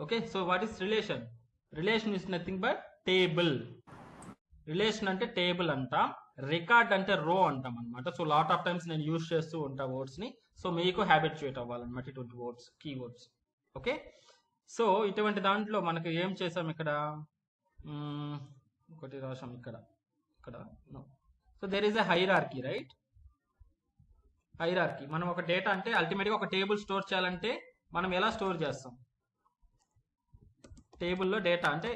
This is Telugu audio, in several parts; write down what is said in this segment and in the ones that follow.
Okay, so what is relation? Relation is nothing but table. Relation అంటే టేబుల్ అంటాం, రికార్డ్ అంటే రో అంటాం అనమాట. సో లాట్ ఆఫ్ టైమ్స్ నేను యూజ్ చేస్తూ ఉంటా వర్డ్స్ ని. సో మీకు హ్యాబిచుయేట్ అవ్వాలన్నమాట ఇటువంటి వర్డ్స్, కీవర్డ్స్. ఓకే, సో ఇటువంటి దాంట్లో మనకు ఏం చేసాం ఇక్కడ, ఒకటి రాసాం ఇక్కడ. So there is a hierarchy, right? Hierarchy. మనం ఒక డేటా అంటే అల్టిమేట్గా ఒక టేబుల్ స్టోర్ చేయాలంటే మనం ఎలా స్టోర్ చేస్తాం? టేబుల్లో డేటా అంటే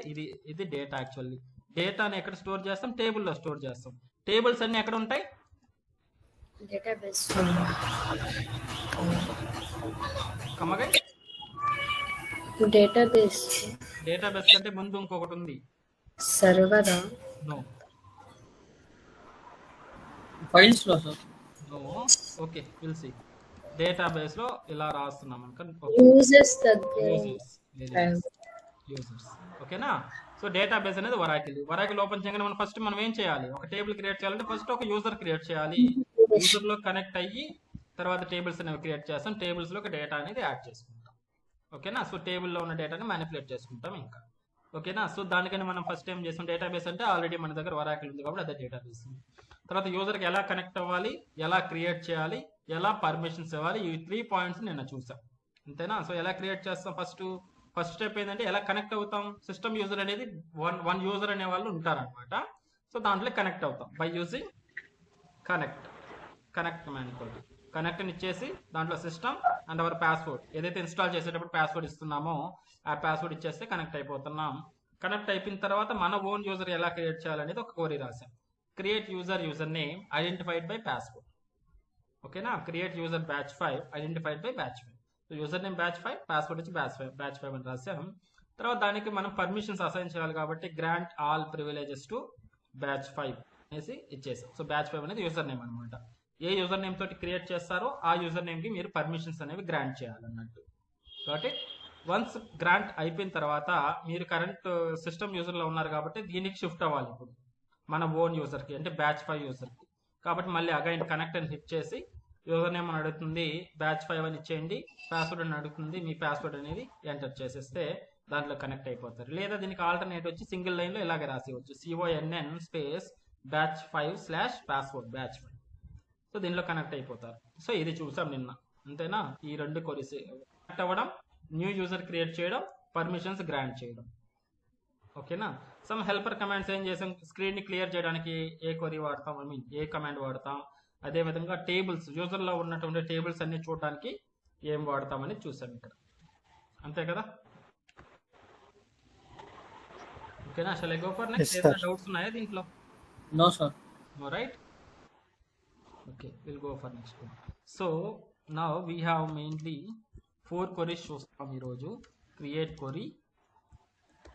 ఇది డేటా. యాక్చువల్లీ డేటాని ఎక్కడ స్టోర్ చేస్తాం? టేబుల్లో స్టోర్ చేస్తాం. టేబుల్స్ అన్ని ఎక్కడ ఉంటాయి? డేటాబేస్. కమ్మగా డేటాబేస్. డేటాబేస్ కంటే ముందు ఇంకొకటి ఉంది. సర్వరా? నో. ఫైల్స్ లో sir. No. Okay, will see. Database లో ఇలా రాస్తున్నాం అనుకో. యూజర్స్ దగ్గర. యూజర్స్. ఓకేనా? సో డేటాబేస్ అనేది వరాకిల్ ఓపెన్ చేయగానే మనం ఫస్ట్ ఏం చేయాలి? ఒక టేబుల్ క్రియేట్ చేయాలంటే ఫస్ట్ ఒక యూజర్ క్రియేట్ చేయాలి. యూజర్ లో కనెక్ట్ అయ్యి తర్వాత టేబుల్స్ అనేవి క్రియేట్ చేస్తాం. టేబుల్స్ లో ఒక డేటా అనేది యాడ్ చేసుకుంటాం. ఓకేనా? సో టేబుల్లో ఉన్న డేటాని మ్యానిపులేట్ చేసుకుంటాం ఇంకా. ఓకేనా? సో దానికని మనం ఫస్ట్ ఏం చేస్తాం? డేటాబేస్ అంటే ఆల్రెడీ మన దగ్గర వరాకిల్ ఉంది కాబట్టి అదే డేటాబేస్. తర్వాత యూజర్కి ఎలా కనెక్ట్ అవ్వాలి, ఎలా క్రియేట్ చేయాలి, ఎలా పర్మిషన్స్ ఇవ్వాలి, ఈ 3 పాయింట్స్ నిన్న చూసాం. అంతేనా? సో ఎలా క్రియేట్ చేస్తాం? ఫస్ట్ స్టెప్ ఏంటంటే ఎలా కనెక్ట్ అవుతాం? సిస్టమ్ యూజర్ అనేది వన్ యూజర్ అనే వాళ్ళు ఉంటారనమాట. సో దాంట్లో కనెక్ట్ అవుతాం బై యూజింగ్ కనెక్ట్ మ్యానిపుల్. కనెక్ట్ని ఇచ్చేసి దాంట్లో సిస్టమ్ అండ్ అవర్ పాస్వర్డ్, ఏదైతే ఇన్స్టాల్ చేసేటప్పుడు పాస్వర్డ్ ఇస్తున్నామో ఆ పాస్వర్డ్ ఇచ్చేస్తే కనెక్ట్ అయిపోతున్నాం. కనెక్ట్ అయిపోయిన తర్వాత మన ఓన్ యూజర్ ఎలా క్రియేట్ చేయాలనేది ఒక క్వరీ రాసాం. Create user name identified by password. ఓకేనా? Create user batch 5 identified by batch 5. So user name batch 5, password వచ్చి బ్యాచ్ 5 అని రాసాం. తర్వాత దానికి మనం పర్మిషన్స్ అసైన్ చేయాలి కాబట్టి grant all privileges to batch 5 అనేసి ఇచ్చేసాం. సో బ్యాచ్ 5 అనేది యూజర్ నేమ్ అనమాట. ఏ యూజర్ నేమ్ తోటి క్రియేట్ చేస్తారో ఆ యూజర్ నేమ్ కి మీరు పర్మిషన్స్ అనేవి గ్రాంట్ చేయాలన్నట్టు. కాబట్టి వన్స్ గ్రాంట్ అయిపోయిన తర్వాత మీరు కరెంట్ సిస్టమ్ యూజర్ లో ఉన్నారు కాబట్టి దీనికి షిఫ్ట్ అవ్వాలి ఇప్పుడు మన ఓన్ యూజర్ కి, అంటే బ్యాచ్ 5 యూజర్ కి. కాబట్టి మళ్ళీ అగైన్ కనెక్ట్ అని హిట్ చేసి యూజర్ నేమ్ అని అడుగుతుంది, బ్యాచ్ 5 అని ఇచ్చేయండి. పాస్వర్డ్ అని అడుగుతుంది, మీ పాస్వర్డ్ అనేది ఎంటర్ చేసేస్తే దాంట్లో కనెక్ట్ అయిపోతారు. లేదా దీనికి ఆల్టర్నేట్ వచ్చి సింగిల్ లైన్ లో ఇలాగే రాసేవచ్చు, CONN space batch 5/password batch 5. So దీనిలో కనెక్ట్ అయిపోతారు. సో ఇది చూసాం నిన్న. అంతేనా? ఈ 2 క్వరీస్ కనెక్ట్ అవ్వడం, న్యూ యూజర్ క్రియేట్ చేయడం, పర్మిషన్స్ గ్రాంట్ చేయడం. ఓకేనా? సమ్ హెల్పర్ కమాండ్స్ ఏం చేసాం? స్క్రీన్ ని క్లియర్ చేయడానికి ఏ క్వరీ వాడతాం, ఏ కమాండ్ వాడతాం. అదే విధంగా టేబుల్స్, యూజర్ లో ఉన్నటువంటి టేబుల్స్ అన్ని చూడడానికి ఏం వాడతామని చూసాం ఇక్కడ. అంతే కదా? ఓకేనా? Shall I go for next? ఏదైనా డౌట్స్ ఉన్నాయా దీంట్లో? No sir. No, right? Okay, we'll go for next one. So now we have mainly 4 queries చూస్తాం ఈరోజు. Create query,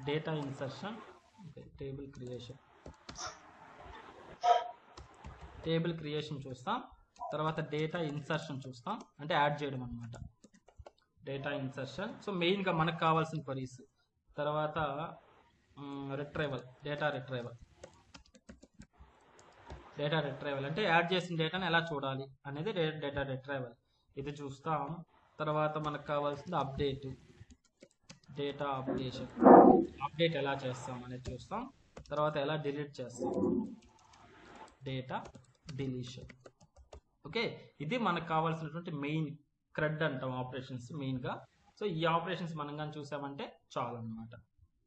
data insertion, table creation చూస్తాం. తర్వాత డేటా ఇన్సర్షన్ చూస్తాం, అంటే యాడ్ చేయడం అనమాట. Data insertion. సో మెయిన్గా మనకు కావాల్సిన క్వరీస్. తర్వాత రిట్రైవల్, డేటా రిట్రైవల్ అంటే యాడ్ చేసిన డేటాని ఎలా చూడాలి అనేది డేటా రిట్రైవల్, ఇది చూస్తాం. తర్వాత మనకు కావాల్సింది డేటా అప్డేషన్, అప్డేట్ ఎలా చేస్తాం అనేది చూస్తాం. తర్వాత ఎలా డిలీట్ చేస్తాం, డేటా డిలీషన్. ఓకే, ఇది మనకు కావాల్సినటువంటి మెయిన్ క్రెడ్ అంటాం ఆపరేషన్స్ మెయిన్గా. సో ఈ ఆపరేషన్స్ మనం కానీ చూసామంటే చాలు అనమాట.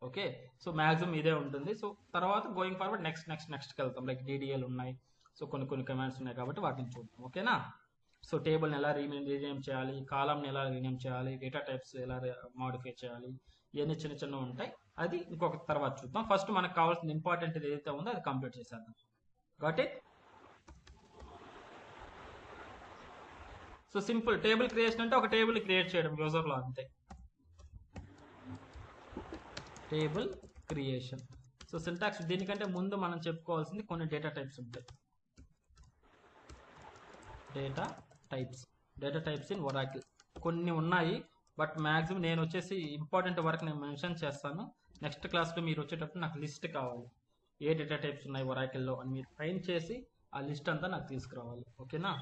ఓకే, సో మ్యాక్సిమం ఇదే ఉంటుంది. సో తర్వాత గోయింగ్ ఫార్వర్డ్ నెక్స్ట్కి వెళ్తాం. లైక్ DDL ఉన్నాయి, సో కొన్ని కమాండ్స్ ఉన్నాయి కాబట్టి వాటిని చూద్దాం. ఓకేనా? సో టేబుల్ని ఎలా రీనేమ్ చేయాలి, కాలమ్ని ఎలా రీనేమ్ చేయాలి, డేటా టైప్స్ ఎలా మాడిఫై చేయాలి, ఇవన్నీ చిన్న ఉంటాయి. అది ఇంకొక తర్వాత చూద్దాం. ఫస్ట్ మనకు కావాల్సిన ఇంపార్టెంట్ ఏదైతే ఉందో అది కంప్లీట్ చేసేద్దాం. Got it? So simple table creation అంటే ఒక టేబుల్ క్రియేట్ చేయడం యూజర్లో, అంతే. Table creation. సో సింటాక్స్ దీనికంటే ముందు మనం చెప్పుకోవాల్సింది కొన్ని డేటా టైప్స్ ఉంటాయి. డేటా టైప్స్ ఇన్ ఒరాకిల్ కొన్ని ఉన్నాయి, బట్ మ్యాక్సిమం నేను వచ్చేసి ఇంపార్టెంట్ వర్క్ నేను మెన్షన్ చేస్తాను. నెక్స్ట్ క్లాస్లో మీరు వచ్చేటప్పుడు నాకు లిస్ట్ కావాలి, ఏ డేటా టైప్స్ ఉన్నాయి ఒరాకిల్లో అని మీరు ఫైన్ చేసి ఆ లిస్ట్ అంతా నాకు తీసుకురావాలి. ఓకేనా?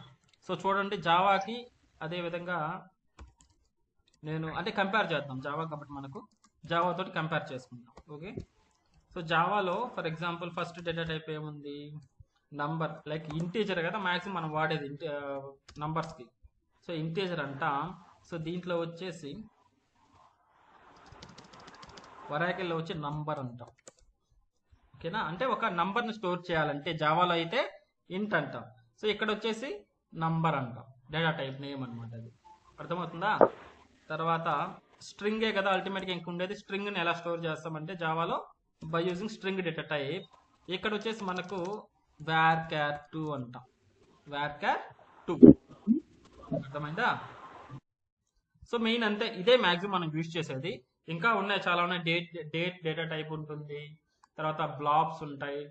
సో చూడండి, జావాకి అదేవిధంగా నేను అంటే కంపేర్ చేద్దాం. జావా కాబట్టి మనకు జావా తోటి కంపేర్ చేసుకుంటాం. ఓకే, సో జావాలో for example first data type ఏముంది, నంబర్. లైక్ ఇంటీజర్ కదా మ్యాక్సిమం మనం వాడేది నంబర్స్కి. సో ఇంటీజర్ అంటాం. సో దీంట్లో వచ్చేసి వరాకిల్లో వచ్చి నంబర్ అంటాం. ఓకేనా, అంటే ఒక నంబర్ని స్టోర్ చేయాలంటే జావాలో అయితే ఇంట్ అంటాం. సో ఇక్కడ వచ్చేసి నంబర్ అంటాం, డేటా టైప్ నేమ్ అనమాట. అది అర్థమవుతుందా? తర్వాత స్ట్రింగే కదా అల్టిమేట్గా ఇంక ఉండేది. స్ట్రింగ్ని ఎలా స్టోర్ చేస్తామంటే జావాలో by using string data type. ఇక్కడ వచ్చేసి మనకు varchar2 అంటాం, varchar2. అర్థమైందా? సో మెయిన్ అంతే, ఇదే మ్యాక్సిమం మనం యూజ్ చేసేది. ఇంకా ఉన్నాయి, చాలా ఉన్నాయి. డేట్ డేటా టైప్ ఉంటుంది, తర్వాత బ్లాబ్స్ ఉంటాయి.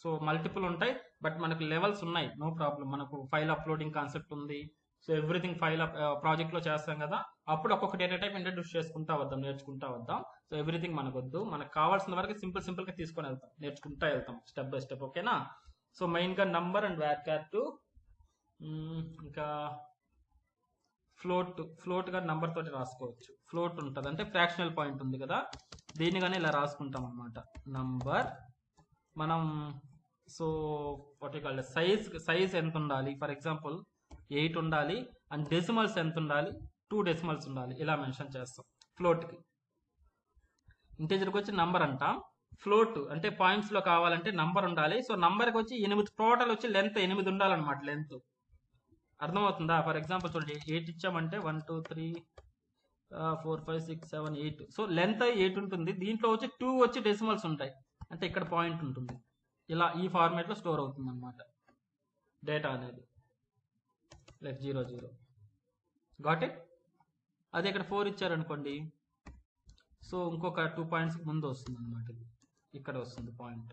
సో మల్టిపుల్ ఉంటాయి, బట్ మనకు లెవెల్స్ ఉన్నాయి, నో ప్రాబ్లం. మనకు ఫైల్ అప్లోడింగ్ కాన్సెప్ట్ ఉంది. సో ఎవ్రీథింగ్ ఫైల్ ప్రాజెక్ట్లో చేస్తాం కదా, అప్పుడు ఒక్కొక్క డేటా టైప్ ఇంట్రడ్యూస్ చేసుకుంటా వద్దాం, నేర్చుకుంటా వద్దాం. సో ఎవ్రీథింగ్ మనకు వద్దు, మనకు కావాల్సిన వరకు సింపుల్గా తీసుకొని వెళ్తాం, నేర్చుకుంటా వెళ్తాం స్టెప్ బై స్టెప్. ఓకేనా? సో మెయిన్గా నంబర్ అండ్ varchar2. ఇంకా ఫ్లోట్గా నంబర్ తోటి రాసుకోవచ్చు. ఫ్లోట్ ఉంటుంది అంటే ఫ్రాక్షనల్ పాయింట్ ఉంది కదా, దీన్ని కానీ ఇలా రాసుకుంటాం అనమాట, నంబర్. మనం సో వాట్ కాల్ సైజ్ ఎంత ఉండాలి, ఫర్ ఎగ్జాంపుల్ 8 ఉండాలి, అండ్ డెసిమల్స్ ఎంత ఉండాలి, 2 డెసిమల్స్ ఉండాలి, ఇలా మెన్షన్ చేస్తాం ఫ్లోట్కి. ఇంటీజర్కి వచ్చి నంబర్ అంటాం. ఫ్లోట్ అంటే పాయింట్స్లో కావాలంటే నంబర్ ఉండాలి. సో నంబర్కి వచ్చి 8, టోటల్ వచ్చి లెంత్ 8 ఉండాలన్నమాట, లెంత్. అర్థమవుతుందా? ఫర్ ఎగ్జాంపుల్ చూడండి, 8 ఇచ్చామంటే 1 2 3 4 5 6 7 8. సో లెంత్ 8 ఉంటుంది, దీంట్లో వచ్చి 2 వచ్చి డెసిమల్స్ ఉంటాయి, అంటే ఇక్కడ పాయింట్ ఉంటుంది. ఇలా ఈ ఫార్మేట్లో స్టోర్ అవుతుంది అనమాట డేటా అనేది, లైక్ 0 0. Got it? అదే ఇక్కడ 4 ఇచ్చారనుకోండి, సో ఇంకొక 2 పాయింట్స్ ముందు వస్తుంది అనమాట, ఇది ఇక్కడ వస్తుంది పాయింట్.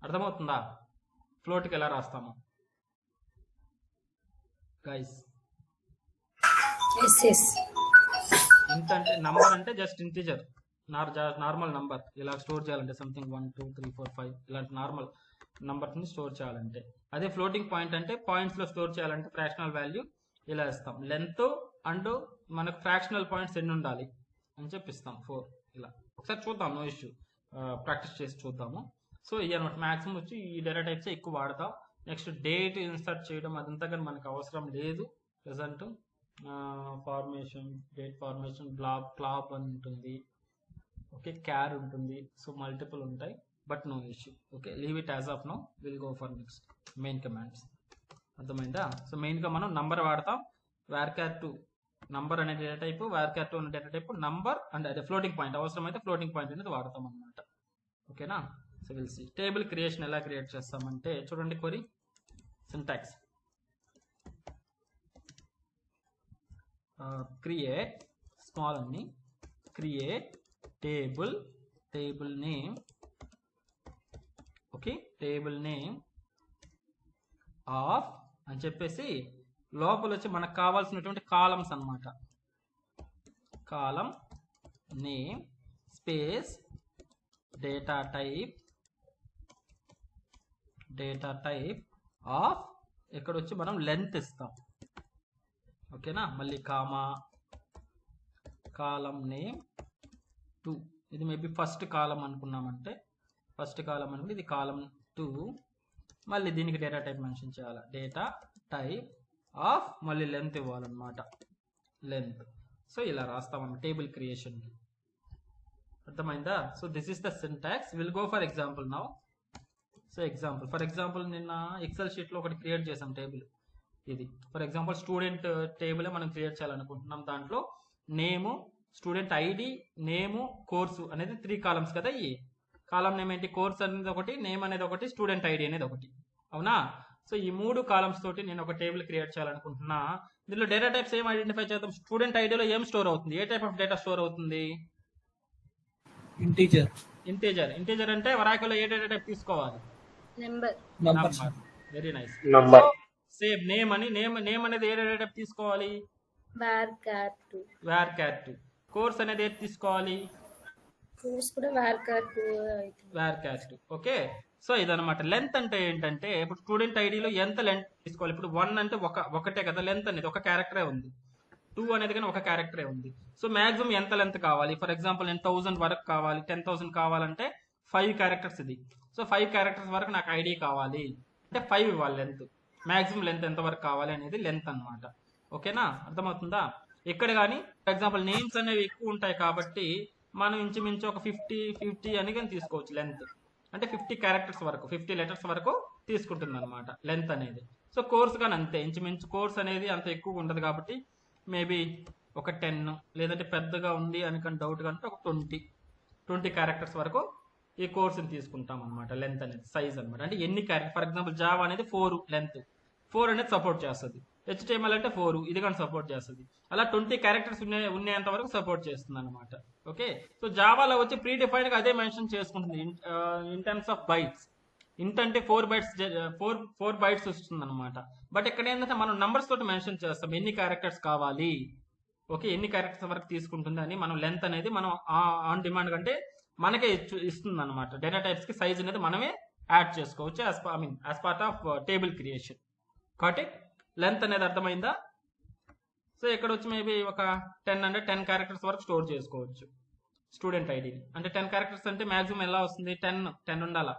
అర్థమవుతుందా ఫ్లోట్కి ఎలా రాస్తాము గైస్? ఇంత అంటే నంబర్ అంటే జస్ట్ ఇంటీజర్, నార్మల్ నంబర్. ఇలా స్టోర్ చేయాలంటే సంథింగ్ 1 2 3 4 5 ఇలాంటి నార్మల్ నంబర్స్ని స్టోర్ చేయాలంటే. అదే ఫ్లోటింగ్ పాయింట్ అంటే పాయింట్స్లో స్టోర్ చేయాలంటే ఫ్రాక్షనల్ వాల్యూ ఇలా ఇస్తాం. లెంత్ అండ్ మనకు ఫ్రాక్షనల్ పాయింట్స్ ఎన్ని ఉండాలి అని చెప్పిస్తాం, 4. ఇలా ఒకసారి చూద్దాం, నో ఇష్యూ, ప్రాక్టీస్ చేసి చూద్దాము. సో ఇది అనమాట మ్యాక్సిమం వచ్చి ఈ డేటా టైప్స్ ఎక్కువ వాడతాం. నెక్స్ట్ డేట్ ఇన్సర్ట్ చేయడం అదంతా కానీ మనకు అవసరం లేదు present. Formation, date formation, CLOB అని ఉంటుంది, ఓకే, క్యార్ ఉంటుంది. సో మల్టిపుల్ ఉంటాయి, but no issue. Okay, leave it as of no, will go for next main commands. అర్థమైందా? సో మెయిన్గా మనం నంబర్ వాడతాం, varchar2 నంబర్ అనే డేటా టైప్, varchar2 అనే డేటా టైప్, నంబర్ అండ్ అదే ఫ్లోటింగ్ పాయింట్, అవసరమైతే ఫ్లోటింగ్ పాయింట్ అనేది వాడతాం అనమాట. ఓకేనా? So will see table creation ఎలా క్రియేట్ చేస్తామంటే చూడండి, క్వరీ సింటాక్స్ క్రియేట్ స్మాల్ అన్ని, create table name. Okay, table name of అని చెప్పేసి లోపల వచ్చి మనకు కావాల్సినటువంటి కాలమ్స్ అన్నమాట. కాలం name space data type of, ఇక్కడ వచ్చి మనం లెంత్ ఇస్తాం. ఓకేనా? మళ్ళీ కామా, కాలం నేమ్ 2. ఇది మేబీ ఫస్ట్ కాలం అనుకున్నామంటే, ఫస్ట్ కాలం అనుకుంటే ఇది కాలం 2. మళ్ళీ దీనికి డేటా టైప్ మెన్షన్ చేయాలి, డేటా టైప్ ఆఫ్, మళ్ళీ లెంత్ ఇవ్వాలన్నమాట, లెంత్. సో ఇలా రాస్తామన్నమాట టేబుల్ క్రియేషన్కి. అర్థమైందా? So this is the syntax. Will go for example now. So example, for example నిన్న ఎక్సెల్ షీట్లో ఒకటి క్రియేట్ చేసాం టేబుల్. ఇది ఫర్ ఎగ్జాంపుల్ స్టూడెంట్ టేబులే మనం క్రియేట్ చేయాలనుకుంటున్నాం. దాంట్లో నేము, స్టూడెంట్ ఐడి, నేము, కోర్సు అనేది 3 కాలమ్స్ కదా. ఈ కాలం నేమ్ ఏంటి, కోర్స్ అనేది ఒకటి, నేమ్ అనేది ఒకటి, స్టూడెంట్ ఐడి అనేది ఒకటి, అవునా? సో ఈ 3 కాలమ్స్ తోటి నేను ఒక టేబుల్ క్రియేట్ చేయాలనుకుంటున్నా. దీనిలో డేటా టైప్స్ ఏం ఐడెంటిఫై చేద్దాం? స్టూడెంట్ ఐడిలో ఏం స్టోర్ అవుతుంది, ఏ టైప్ ఆఫ్ డేటా స్టోర్ అవుతుంది? ఇంటీజర్ అంటే వరాకిల్లో ఏ డేటా టైప్ తీసుకోవాలి? Number. Very nice. Number. Same name అని, నేమ్ అనేది ఏ డేటా టైప్ తీసుకోవాలి? varchar2. కోర్స్ అనేది ఏది తీసుకోవాలి? కోర్స్ కూడా varchar2. ఓకే, సో ఇదనమాట. లెంత్ అంటే ఏంటంటే ఇప్పుడు స్టూడెంట్ ఐడిలో ఎంత లెంత్ తీసుకోవాలి? ఇప్పుడు 1 అంటే ఒకటే కదా లెంత్ అనేది, ఒక క్యారెక్టరే ఉంది. 2 అనేది కానీ ఒక క్యారెక్టరే ఉంది. సో మాక్సిమం ఎంత లెంత్ కావాలి, ఫర్ ఎగ్జాంపుల్ నేను 1000 వరకు కావాలి, 10,000 కావాలంటే 5 క్యారెక్టర్స్ ఇది. సో 5 క్యారెక్టర్స్ వరకు నాకు ఐడి కావాలి అంటే 5 ఇవ్వాలి లెంత్. మాక్సిమం లెంత్ ఎంత వరకు కావాలి అనేది లెంత్ అన్నమాట. ఓకేనా, అర్థమవుతుందా? ఇక్కడ కానీ ఫర్ ఎగ్జాంపుల్ నేమ్స్ అనేవి ఎక్కువ ఉంటాయి కాబట్టి మనం ఇంచుమించు ఒక 50 అని కానీ తీసుకోవచ్చు లెంత్. అంటే 50 క్యారెక్టర్స్ వరకు 50 లెటర్స్ వరకు తీసుకుంటుంది అనమాట లెంత్ అనేది. సో కోర్స్ కానీ అంతే, ఇంచుమించు కోర్స్ అనేది అంత ఎక్కువ ఉండదు కాబట్టి మేబీ ఒక 10 లేదంటే పెద్దగా ఉంది అని కానీ డౌట్ కంటే ఒక 20 క్యారెక్టర్స్ వరకు ఈ కోర్సుని తీసుకుంటాం అనమాట. లెంత్ అనేది సైజ్ అనమాట. అంటే ఎన్ని క్యారెక్టర్, ఫర్ ఎగ్జాంపుల్ జావా అనేది 4 లెంత్, 4 అనేది సపోర్ట్ చేస్తుంది. HTML అంటే 4 ఇది కానీ సపోర్ట్ చేస్తుంది. అలా 20 క్యారెక్టర్స్ ఉన్నంత వరకు సపోర్ట్ చేస్తుంది అనమాట. ఓకే, సో జావాలో వచ్చి ప్రీ డిఫైన్డ్ గా అదే మెన్షన్ చేసుకుంటుంది ఇన్ టర్మ్స్ ఆఫ్ బైట్స్. ఇంట్ అంటే 4 బైట్స్ వస్తుంది అనమాట. బట్ ఇక్కడ ఏంటంటే మనం నంబర్స్ తోటి మెన్షన్ చేస్తాం ఎన్ని క్యారెక్టర్స్ కావాలి. ఓకే, ఎన్ని క్యారెక్టర్స్ వరకు తీసుకుంటుంది అని మనం లెంత్ అనేది మనం ఆన్ డిమాండ్ కంటే మనకే ఇస్తుంది అనమాట. డేటా టైప్స్ కి సైజ్ అనేది మనమే యాడ్ చేసుకోవచ్చు as part of table creation. కాబట్టి లెంత్ అనేది అర్థమైందా? సో ఇక్కడ వచ్చి మేబీ ఒక 10 క్యారెక్టర్స్ వరకు స్టోర్ చేసుకోవచ్చు స్టూడెంట్ ఐడిని. అంటే 10 క్యారెక్టర్స్ అంటే మాక్సిమం ఎలా వస్తుంది, 10 ఉండాలా.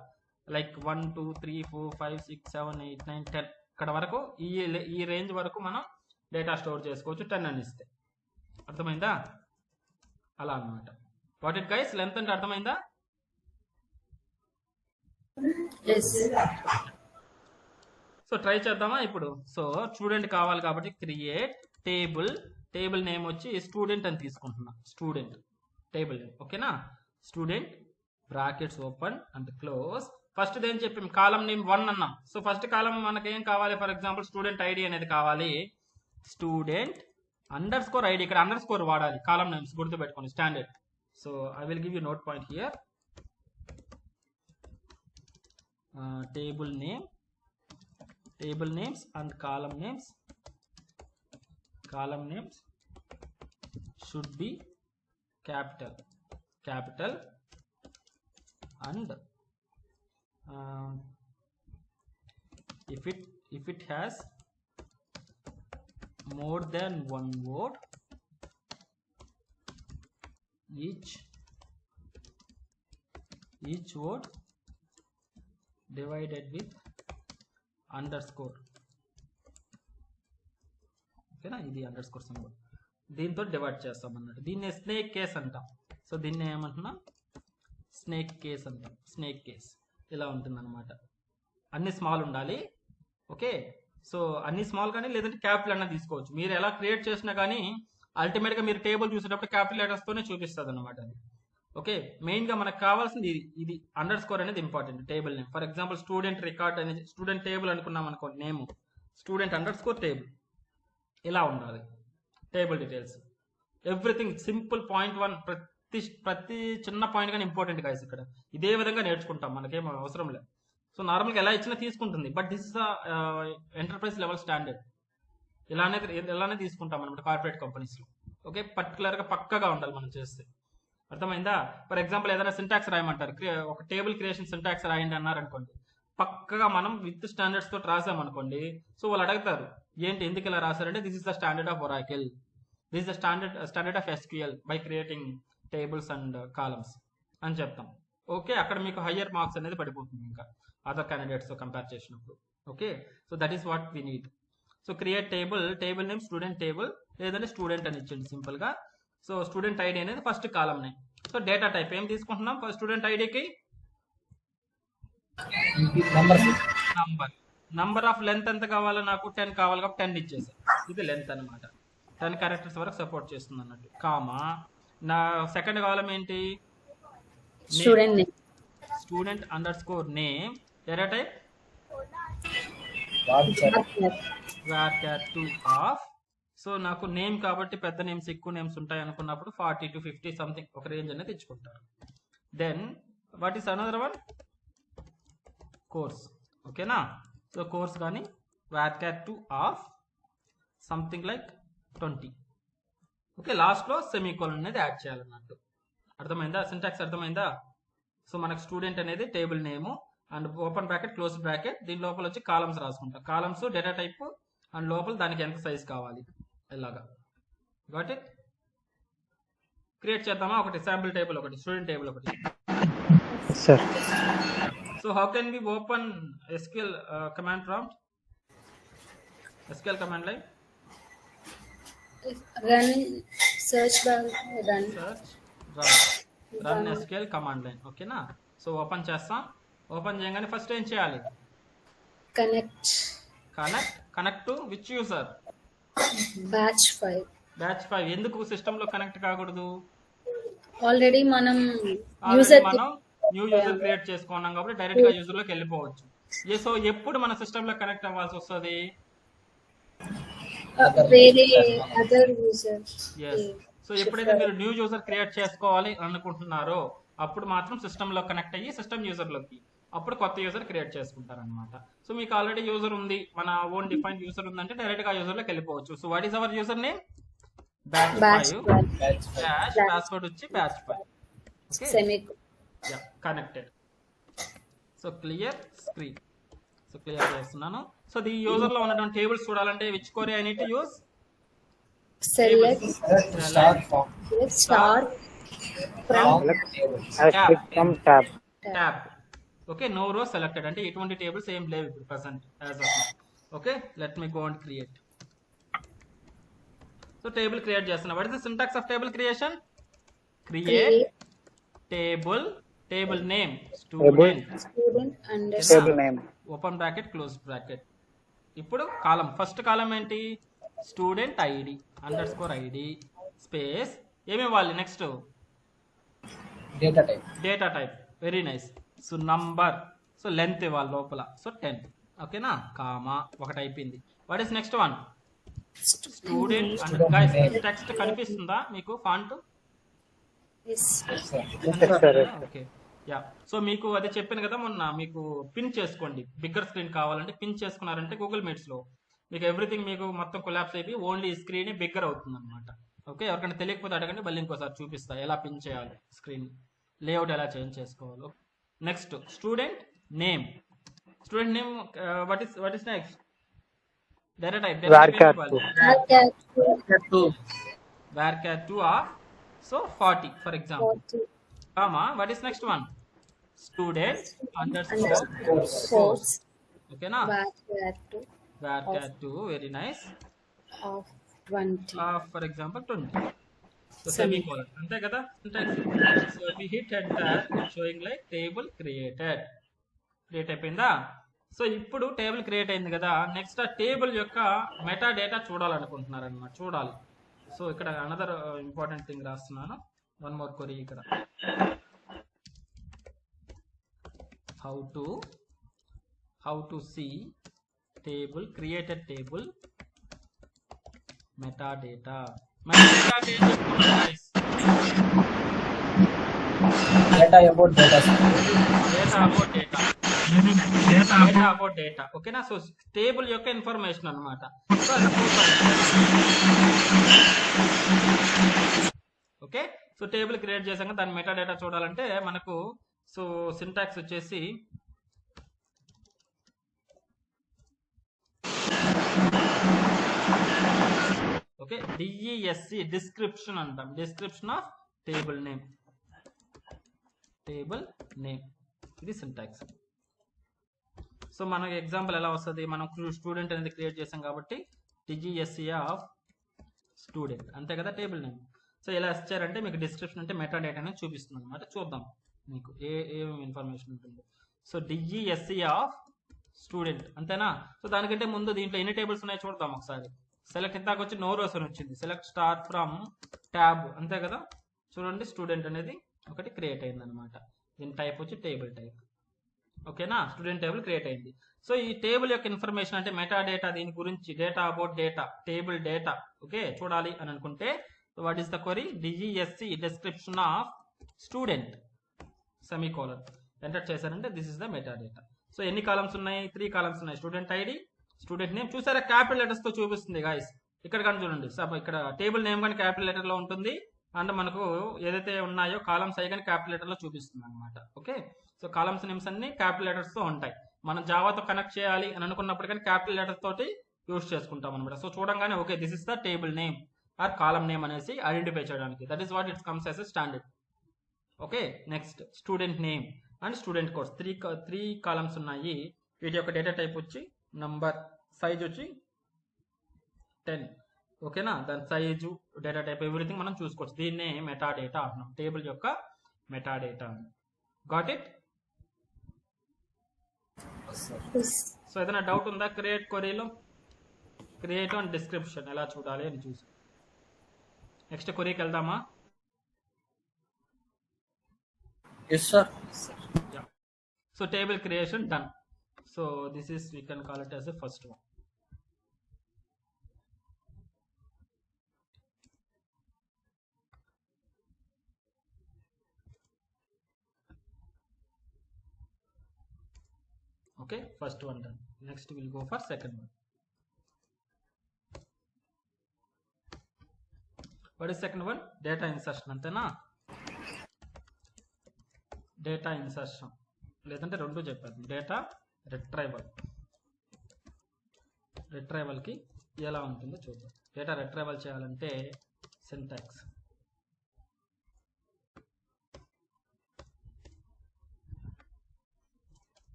లైక్ 1 2 3 4 5 6 7 8 9 10 ఇక్కడ వరకు ఈ రేంజ్ వరకు మనం డేటా స్టోర్ చేసుకోవచ్చు 10 అని ఇస్తే. అర్థమైందా? అలా అన్నమాట. వాట్ ఇట్ గైస్, లెంత్ అంటే అర్థమైందా? సో ట్రై చేద్దామా ఇప్పుడు. సో స్టూడెంట్ కావాలి కాబట్టి క్రియేట్ టేబుల్ నేమ్ వచ్చి స్టూడెంట్ అని తీసుకుంటున్నా. Student table name. ఓకేనా, student brackets open and close. First ఏం చెప్పాం, కాలం నేమ్ 1 అన్నాం. సో ఫస్ట్ కాలం మనకి ఏం కావాలి, ఫర్ ఎగ్జాంపుల్ స్టూడెంట్ ఐడి అనేది కావాలి. స్టూడెంట్ అండర్స్కోర్ ఐడి, ఇక్కడ అండర్స్కోర్ వాడాలి కాలం నేమ్స్ గుర్తుపెట్టుకోండి standard. So I will give you note point here. Table names and column names should be capital and if it has more than one word, each word divided with underscore. ఓకేనా, ఇది అండర్స్కోర్ సింబల్, దీంతో డివైడ్ చేస్తాం అన్నట్టు. దీన్ని స్నేక్ కేస్ అంటాం. సో దీన్ని ఏమంటున్నా, స్నేక్ కేస్ అంటాం. స్నేక్ కేస్ ఇలా ఉంటుంది అనమాట. అన్ని స్మాల్ ఉండాలి. ఓకే, సో అన్ని స్మాల్ కానీ లేదంటే క్యాపిటల్ అన్న తీసుకోవచ్చు. మీరు ఎలా క్రియేట్ చేసినా కానీ అల్టిమేట్ గా మీరు టేబుల్ చూసేటప్పుడు క్యాపిటల్ లెటర్స్ తోనే చూపిస్తుంది అనమాట అది. ఓకే, మెయిన్ గా మనకు కావాల్సింది ఇది అండర్ స్కోర్ అనేది important. Table name for example student record అనేది స్టూడెంట్ టేబుల్ అనుకున్నాం అనుకో, name student under score table ఇలా ఉండాలి. Table details everything simple. Point 1 ప్రతి చిన్న పాయింట్ కానీ ఇంపార్టెంట్ గైస్. ఇక్కడ ఇదే విధంగా నేర్చుకుంటాం, మనకేం అవసరం లేదు. సో నార్మల్గా ఎలా ఇచ్చినా తీసుకుంటుంది. But this is enterprise level standard. ఇలానే తీసుకుంటాం అనమాట కార్పొరేట్ కంపెనీస్ లో. ఓకే, పర్టికులర్ గా పక్కగా ఉండాలి మనం చేస్తే. అర్థమైందా? ఫర్ ఎగ్జాంపుల్ ఏదైనా సింటాక్స్ రాయమంటారు, ఒక టేబుల్ క్రియేషన్ సింటాక్స్ రాయండి అన్నారు అనుకోండి, పక్కగా మనం విత్ స్టాండర్డ్స్ తో రాసామనుకోండి. సో వాళ్ళు అడుగుతారు ఏంటి ఎందుకు ఇలా రాశారంటే this is the standard of Oracle, this is the standard of SQL by creating tables and columns అని చెప్తాం. ఓకే, అక్కడ మీకు హయ్యర్ మార్క్స్ అనేది పడిపోతుంది ఇంకా అదర్ క్యాండిడేట్స్ తో కంపేర్ చేసినప్పుడు. Okay, so that is what we need. So create table name student table లేదంటే స్టూడెంట్ అని ఇచ్చింది సింపుల్ గా. సో స్టూడెంట్ ఐడి అనేది first column name. So data type ఏం తీసుకుంటున్నాం, ఫస్ట్ స్టూడెంట్ ఐడికి నంబర్ ఆఫ్ లెంత్ ఎంత కావాలో నాకు 10 కావాలి కాబట్టి 10 ఇచ్చేసాను. ఇది లెంత్ అనమాట. 10 క్యారెక్టర్స్ వరకు సపోర్ట్ చేస్తుంది అన్నట్టు. కామా నా సెకండ్ కాలం ఏంటి, student underscore name. Data type varchar2 of. So నాకు నేమ్ కాబట్టి పెద్ద నేమ్స్ ఎక్కువ నేమ్స్ ఉంటాయి అనుకున్నప్పుడు 40 to 50 సంథింగ్ ఒక రేంజ్ అనేది తెచ్చుకుంటారు. Then what is another one, course. ఓకేనా, సో కోర్స్ కానీ varchar2 of something like 20. Okay, last లో సెమీకోలన్ అనేది యాడ్ చేయాలన్నట్టు. అర్థమైందా, సింటాక్స్ అర్థమైందా? సో మనకు స్టూడెంట్ అనేది table name and open bracket close bracket, దీని లోపల వచ్చి కాలమ్స్ రాసుకుంటాం. కాలమ్స్ డేటా టైప్ అండ్ లోపల దానికి ఎంత సైజ్ కావాలి ఇలాగా. Got it? క్రియేట్ చేద్దామా? ఒకటి శాంపుల్ టేబుల్, ఒకటి స్టూడెంట్ టేబుల్, ఒకటి. sir. So how can we open SQL command prompt? SQL command line. Run search bar. Run. Search, run SQL command line. ఓకేనా? సో ఓపెన్ చేస్తాం. ఓపెన్ చేయగానే ఫస్ట్ ఏం చేయాలి? Connect to which user? Batch 5. Batch 5. ఎందుకు సిస్టమ్ లో కనెక్ట్ కాకూడదు? ఆల్రెడీ మనం మనం న్యూ యూజర్ క్రియేట్ చేసుకున్నాం కాబట్టి డైరెక్ట్ గా యూజర్ లోకి వెళ్ళిపోవచ్చు. సో ఎప్పుడు మన సిస్టమ్ లో కనెక్ట్ అవ్వాల్సి వస్తుంది? వేరే అదర్ యూజర్. సో ఎప్పుడైతే మీరు న్యూ యూజర్ క్రియేట్ చేసుకోవాలి అనుకుంటున్నారో అప్పుడు మాత్రం సిస్టమ్ లో కనెక్ట్ అయ్యి సిస్టమ్ యూజర్ లోకి అప్పుడు కొత్త యూజర్ క్రియేట్ చేసుకుంటారు అనమాట. సో మీకు ఆల్రెడీ యూజర్ ఉంది, మన ఓన్ డిఫైన్ యూజర్ ఉందంటే డైరెక్ట్ గా యూజర్ లోకి వెళ్ళిపోవచ్చు. So what is our user name? Batch 5. Batch password వచ్చి batch 5. Okay, connected. So clear screen. So clear చేస్తున్నాను. సో ఈ యూజర్ లో ఉన్నటువంటి టేబుల్స్ చూడాలంటే which query I need to use? Select star From tab. tab. Okay, no row selected అంటే ఎటువంటి టేబుల్స్ ఏం లేవు ఇప్పుడు present as of now. Okay, let me go and create. So table create చేస్తున్నా. What is the syntax of table creation? Create table name student Table name. Open bracket close bracket. ఇప్పుడు కాలం, ఫస్ట్ కాలం ఏంటి? Student ID underscore ID space ఏమి ఇవ్వాలి? Next data type. Very nice. So number, so length ఇవ్వాలి లోపల. సో 10. ఓకేనా, కామా ఒకటి అయిపోయింది. What is next one? Student and guys text కనిపిస్తుందా మీకు? Font Yes. Okay, yeah. So మీకు అదే చెప్పాను కదా మొన్న, మీకు పిన్ చేసుకోండి. బిగ్గర్ స్క్రీన్ కావాలంటే పిన్ చేసుకున్నారంటే గూగుల్ మీట్స్ లో మీకు ఎవ్రీథింగ్ మీకు మొత్తం కొలాప్స్ అయిపోయి ఓన్లీ స్క్రీన్ బిగ్గర్ అవుతుంది అనమాట. ఓకే, ఎవరికైనా తెలియకపోతే అడగండి, మళ్ళీ ఇంకోసారి చూపిస్తా ఎలా పిన్ చేయాలి, స్క్రీన్ లేఅవుట్ ఎలా చేంజ్ చేసుకోవాలి. Next student name. What is next? Data type. varchar 2 of so 40 for example. Comma, what is next one? Student underscore Course. okay na? Varchar 2 very nice. Of 20. For example 20. So semicolon ante kada syntax. So we hit enter, showing like table created. Create అయిపోయిందా? సో ఇప్పుడు టేబుల్ క్రియేట్ అయింది కదా, నెక్స్ట్ ఆ టేబుల్ యొక్క మెటా డేటా చూడాలనుకుంటున్నారు అనమాట. చూడాలి. సో ఇక్కడ అనదర్ ఇంపార్టెంట్ థింగ్ రాస్తున్నాను. వన్ మోర్ క్వరీ ఇక్కడ. How to see table, created table meta data. Data about data. ఓకేనా? సో టేబుల్ యొక్క ఇన్ఫర్మేషన్ అనమాట. ఓకే, సో టేబుల్ క్రియేట్ చేసాక దాని మెటా డేటా చూడాలంటే మనకు సో సింటాక్స్ వచ్చేసి ఓకే డిఈఎస్సి డిస్క్రిప్షన్ అంటాం. Description of table name. ఇది సింటాక్స్. సో మనకి ఎగ్జాంపుల్ ఎలా వస్తుంది? మనం స్టూడెంట్ అనేది క్రియేట్ చేసాం కాబట్టి డిజిఎస్సి ఆఫ్ స్టూడెంట్ అంతే కదా టేబుల్ నేమ్. సో ఎలా ఇచ్చారంటే మీకు డిస్క్రిప్షన్ అంటే మెటా డేటా అనేది చూపిస్తుంది అనమాట. చూద్దాం మీకు ఏమేమి ఇన్ఫర్మేషన్ ఉంటుంది. సో డిజిఎస్సి ఆఫ్ స్టూడెంట్ అంతేనా? సో దానికంటే ముందు దీంట్లో ఎన్ని టేబుల్స్ ఉన్నాయో చూద్దాం ఒకసారి. సెలెక్ట్ ఇందాక వచ్చి నో రోస్ అని వచ్చింది. సెలెక్ట్ స్టార్ ఫ్రమ్ ట్యాబ్ అంతే కదా. చూడండి స్టూడెంట్ అనేది ఒకటి క్రియేట్ అయింది అనమాట. దీని టైప్ వచ్చి టేబుల్ టైప్. ఓకేనా, స్టూడెంట్ టేబుల్ క్రియేట్ అయింది. సో ఈ టేబుల్ యొక్క ఇన్ఫర్మేషన్ అంటే మెటా డేటా, దీని గురించి data about data, table data okay చూడాలి అని అనుకుంటే what is the query? DESC description of student semicolon enter చేశారంటే this is the meta data. So ఎన్ని కాలమ్స్ ఉన్నాయి? 3 కాలమ్స్ ఉన్నాయి. Student ID, student name. చూసారా క్యాపిటల్ లెటర్స్ తో చూపిస్తుంది గాయస్. ఇక్కడ కానీ చూడండి, ఇక్కడ టేబుల్ నేమ్ కానీ క్యాపిటల్ లెటర్ లో ఉంటుంది. అండ్ మనకు ఏదైతే ఉన్నాయో కాలమ్స్ అవి కానీ క్యాపిటల్ లెటర్ లో చూపిస్తుంది అనమాట. ఓకే, సో కాలమ్స్ నేమ్స్ అన్ని క్యాపిటల్ లెటర్స్ తో ఉంటాయి. మనం జావాతో కనెక్ట్ చేయాలి అని అనుకున్నప్పుడు కానీ క్యాపిటల్ లెటర్స్ తోటి యూజ్ చేసుకుంటాం అనమాట. సో చూడంగానే okay this is the table name. Or column name అనేసి ఐడెంటిఫై చేయడానికి. That is what it's comes as a standard. Okay, next student name and student course. Three columns ఉన్నాయి. వీటి యొక్క డేటా టైప్ వచ్చి నంబర్, సైజ్ వచ్చి 10. ఓకేనా, దాని సైజు, డేటా టైప్, ఎవ్రీథింగ్ మనం చూసుకోవచ్చు. దీన్నే మెటా డేటా అంటున్నాం, టేబుల్ యొక్క meta data. Got it? Yes. So ఏదైనా డౌట్ ఉందా క్రియేట్ క్వరీలో? క్రియేట్ అండ్ డిస్క్రిప్షన్ ఎలా చూడాలి అని చూసి నెక్స్ట్ క్వరీకి వెళ్దామా? Yes, sir. Yeah. So table creation done. So this is, we can call it as the first one. Okay, first one done. Next we'll go for second one. What is second one? Data insertion antena. Data insertion లేదంటే రెండు చెప్పారు. డేటా రిట్రైవల్ కి ఎలా ఉంటుందో చూద్దాం. డేటా రిట్రైవల్ చేయాలంటే సింటాక్స్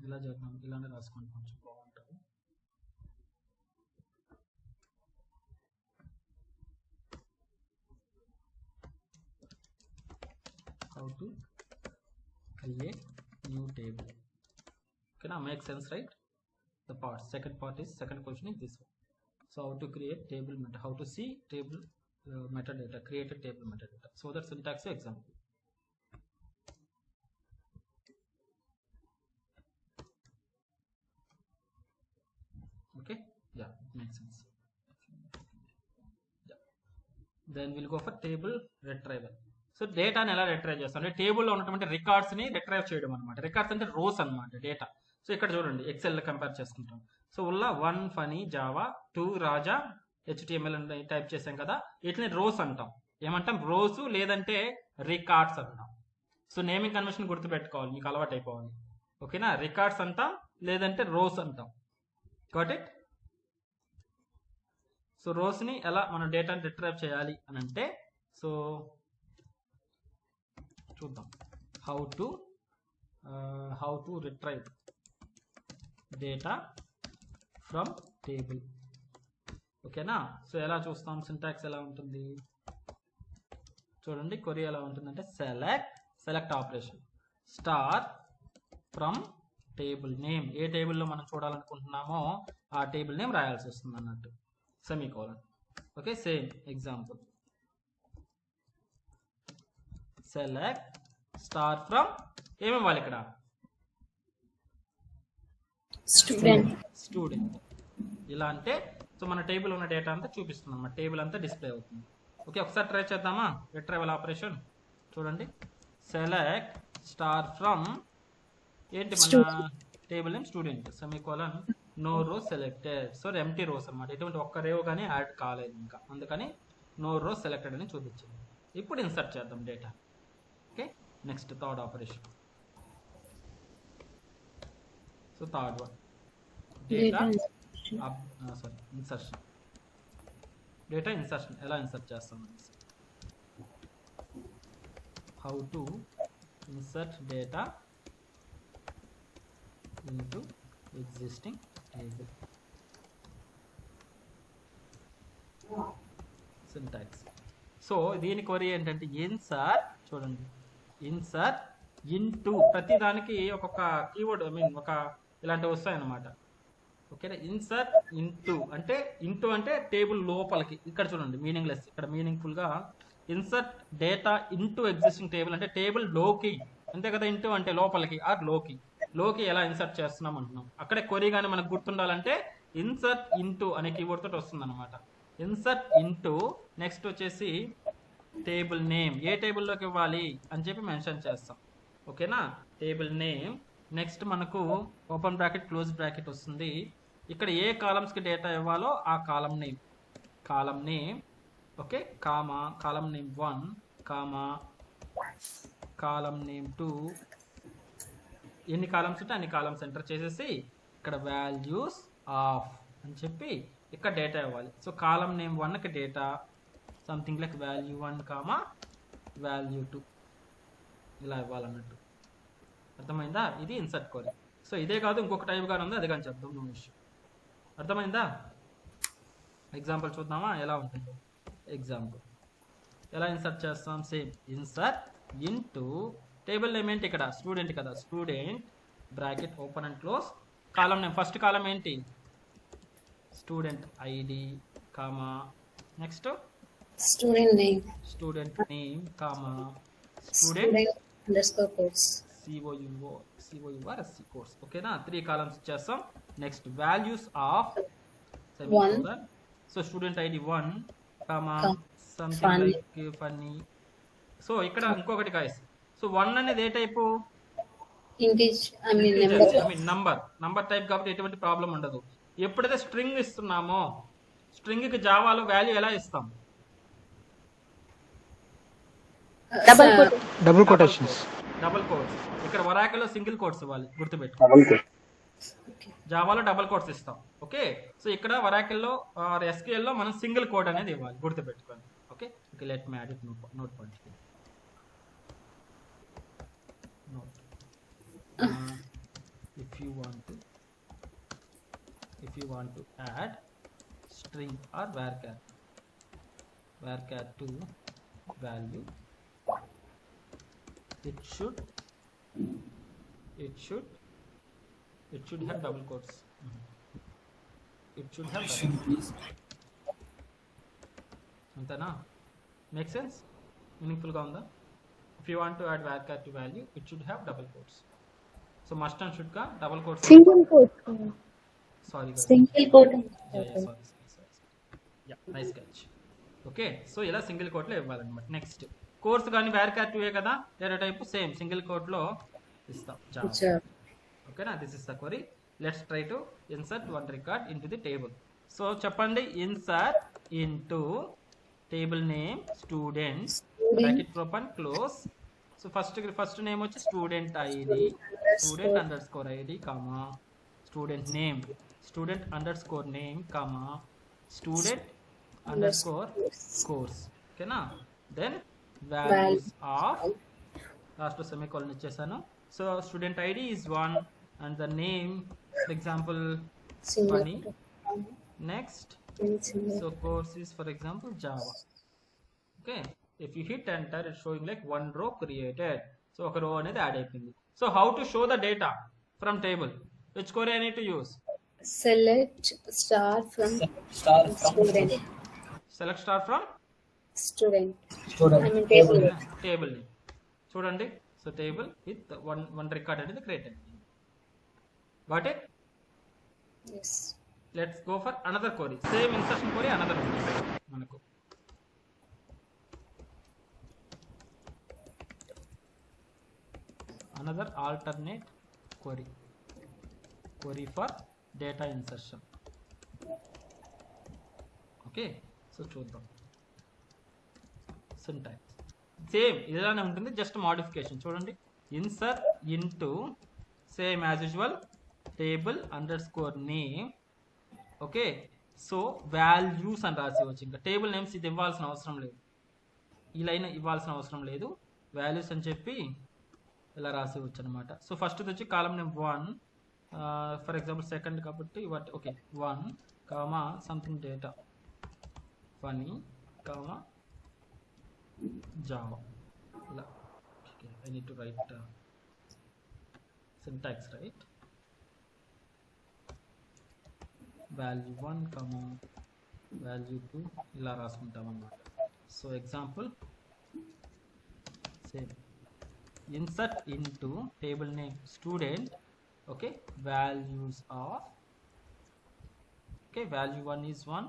ఇలా చేద్దాం. ఇలానే రాసుకోండి, కొంచెం బాగుంటుంది. How to create new table. Okay, now make sense, right? The part, second question is this one. So how to create table meta, how to see table metadata, create a table metadata. So that syntax example. Okay, yeah, makes sense. Yeah. Then we'll go for table retrieval. So డేటాని ఎలా రిట్రైవ్ చేస్తాం అంటే టేబుల్లో ఉన్నటువంటి రికార్డ్స్ని రిట్రైవ్ చేయడం అనమాట. రికార్డ్స్ అంటే రోస్ అనమాట డేటా. సో ఇక్కడ చూడండి, ఎక్సెల్లో కంపేర్ చేసుకుంటాం. సో ఉల్ల 1 ఫనీ జావా, 2 రాజా, HTML అని టైప్ చేసాం కదా, వీటిని రోస్ అంటాం. ఏమంటాం? రోస్ లేదంటే రికార్డ్స్ అంటాం. సో నేమింగ్ కన్వెన్షన్ గుర్తుపెట్టుకోవాలి, మీకు అలవాటు అయిపోవాలి. ఓకేనా, రికార్డ్స్ అంటాం లేదంటే రోస్ అంటాం. Got it? సో రోస్ని ఎలా మనం డేటాని రిట్రైవ్ చేయాలి అని అంటే, సో చూద్దాం. How to retrieve data from table. ఓకేనా, సో ఎలా చూస్తాం? సింటాక్స్ ఎలా ఉంటుంది చూడండి. క్వరీ ఎలా ఉంటుందంటే select operation star from table name. ఏ టేబుల్లో మనం చూడాలనుకుంటున్నామో ఆ టేబుల్ నేమ్ రాయాల్సి వస్తుంది అన్నట్టు, semicolon. Okay, same example. Select star from ఏమివ్వాలి ఇక్కడ? స్టూడెంట్. ఇలా అంటే సో మన టేబుల్ ఉన్న డేటా అంతా చూపిస్తుంది అన్నమాట, టేబుల్ అంతా డిస్ప్లే అవుతుంది. ఓకే, ఒకసారి ట్రై చేద్దామా రిట్రైవల్ ఆపరేషన్? చూడండి, సెలెక్ట్ స్టార్ ఫ్రమ్ ఏంటి మన table name student, semicolon, no row selected. So empty rows అనమాట, ఎటువంటి ఒక్క రేవ్ కానీ యాడ్ కాలేదు ఇంకా, అందుకని నో రో సెలెక్టెడ్ అని చూపించింది. ఇప్పుడు ఇన్సర్ట్ చేద్దాం data. Okay, next third operation. So third one data insertion. Data insertion ఎలా ఇన్సర్ట్ చేస్తాం? How to insert data into existing table. Syntax. So దీని క్వరీ ఏంటంటే ఇన్సర్ట్, చూడండి, ఇన్సర్ట్ ఇంటూ, ప్రతి దానికి ఒక్కొక్క కీవర్డ్, ఒక ఇలాంటివి వస్తాయన్నమాట. ఓకేనా, ఇన్సర్ట్ ఇంటూ అంటే టేబుల్ లోపలికి. ఇక్కడ చూడండి మీనింగ్లెస్, ఇక్కడ మీనింగ్ఫుల్గా insert data into existing table అంటే టేబుల్ లోకి, అంతే కదా. ఇంటూ అంటే లోపలికి ఆర్ లోకి ఎలా ఇన్సర్ట్ చేస్తున్నాం అంటున్నాం. అక్కడే క్వరీ కానీ మనకు గుర్తుండాలంటే ఇన్సర్ట్ ఇంటూ అనే కీవర్డ్ తోటి వస్తుంది అనమాట. ఇన్సర్ట్ ఇంటూ, నెక్స్ట్ వచ్చేసి టేబుల్ నేమ్, ఏ టేబుల్లోకి ఇవ్వాలి అని చెప్పి మెన్షన్ చేస్తాం. ఓకేనా, టేబుల్ నేమ్. నెక్స్ట్ మనకు ఓపెన్ బ్రాకెట్ క్లోజ్ బ్రాకెట్ వస్తుంది. ఇక్కడ ఏ కాలమ్స్కి డేటా ఇవ్వాలో ఆ కాలం నేమ్. ఓకే, కామా కాలం నేమ్ 1 కామా కాలం నేమ్ 2. ఎన్ని కాలమ్స్ ఉంటే అన్ని కాలమ్స్ ఎంటర్ చేసేసి ఇక్కడ వాల్యూస్ ఆఫ్ అని చెప్పి ఇక్కడ డేటా ఇవ్వాలి. సో కాలం నేమ్ 1కి data something like value 1 comma value 2 ఇలా ఇవ్వాలన్నట్టు. అర్థమైందా? ఇది ఇన్సర్ట్ క్వరీ. సో ఇదే కాదు ఇంకొక టైప్ గానే ఉంది, అది కానీ చెప్దాం నో ఇష్యూ. అర్థమైందా? ఎగ్జాంపుల్ చూద్దామా ఎలా ఉంటుందో. ఎగ్జాంపుల్ ఎలా ఇన్సర్ట్ చేస్తాం? Same insert into table name ఏంటి ఇక్కడ? స్టూడెంట్ కదా, student bracket open and close, column name first column ఏంటి? Student ID comma next Student name. Student name comma Student student underscore course. COURSC course. ఓకేనా? 3 కాలమ్స్ ఇచ్చేస్తాం. Next values of One. So student ID 1 comma something Funny. Like funny. So ఇక్కడ ఇంకొకటి గాయస్. సో 1 అనేది ఏ టైపు? నంబర్ టైప్ కాబట్టి ఎటువంటి ప్రాబ్లం ఉండదు. ఎప్పుడైతే స్ట్రింగ్ ఇస్తున్నామో స్ట్రింగ్ కి జావాలో వాల్యూ ఎలా ఇస్తాం? Double quotations. Double quotes. ఇక్కడ వరాకలో సింగిల్ కోట్స్ ఇవ్వాలి, గుర్తుపెట్టుకో. జావాలో డబుల్ కోట్స్ ఇస్తాం. ఓకే, సో ఇక్కడ వరాకల్లో SQL లో మనం సింగిల్ కోట్ అనేది ఇవ్వాలి, గుర్తుపెట్టుకోండి. Okay, let me add it note point. if you want to add string or varchar to value, it should have double quotes. It should have double quotes. Antana? Make sense? Meaningful ga unda? If you want to add varchar to value, it should have double quotes. So must and should ka double quotes. Single quote. Sorry guys. Single quote. Sorry. Yeah, nice catch. Okay, so ఇలా సింగిల్ కోట్లో ఇవ్వాలన్నమాట. నెక్స్ట్ కోర్స్ కానీ varchar 2 కదా, డేటా టైప్ సేమ్ సింగిల్ కోట్లో ఇస్తాం. ఓకేనా? This is the query. Let's try to insert one record into the table. So చెప్పండి, insert into table name student bracket open close. So first name వచ్చి student ID, student underscore ID comma student name, student underscore name comma student underscore course. ఓకేనా? Then values of last semicolon ఇచ్చేసాను. So student ID is 1 and the name for example funny. Next so course is for example Java. Okay, if you hit enter, it's showing like one row created. So ఒక row అనేది యాడ్ అయిపోయింది. So how to show the data from table? Which query I need to use? Select star from student. Select star from Student. Student. I mean table. table name. చూడండి, so table with one record అనేది క్రియేట్ అయింది. Got it? Yes. Let's go for another query. Same insertion query, another one మనకు. Another alternate query for data insertion. Okay, so చూద్దాం. syntax సేమ్ ఇలానే ఉంటుంది, జస్ట్ మోడిఫికేషన్. చూడండి, insert into same as usual table under score name. Okay, so values అని రాసి వచ్చు. ఇంకా టేబుల్ నేమ్స్ ఇది ఇవ్వాల్సిన అవసరం లేదు, ఈ లైన్ ఇవ్వాల్సిన అవసరం లేదు. వాల్యూస్ అని చెప్పి ఇలా రాసి వచ్చు అనమాట. సో ఫస్ట్ వచ్చి column name 1, for example second కాబట్టి okay 1 comma something data funny comma Java. ఇలా I need to write syntax right. Value 1 comma value 2 ఇలా రాసుకుంటాం అన్నమాట. So example same insert into table name student. Okay, values of value 1 is 1,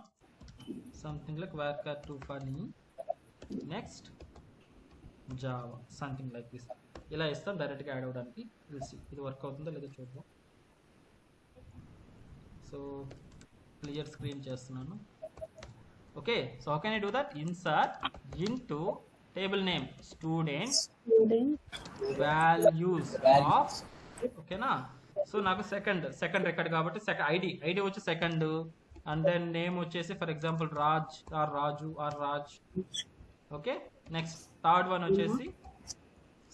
something like varchar 2 funny. Next java, something like this. ఇలా ఇస్తాం డైరెక్ట్ గా యాడ్ అవడానికి. ఇది వర్క్ అవుతుందో లేదో చూద్దాం. సో క్లియర్ స్క్రీన్ చేస్తున్నాను. Okay, so how can I do that? Insert into table name student values of. ఓకేనా? సో నాకు సెకండ్ రికార్డ్ కాబట్టి ఐడి వచ్చి సెకండ్, అండ్ దెన్ నేమ్ వచ్చేసి for example Raj or Raju or Raj. Okay, next third one వచ్చేసి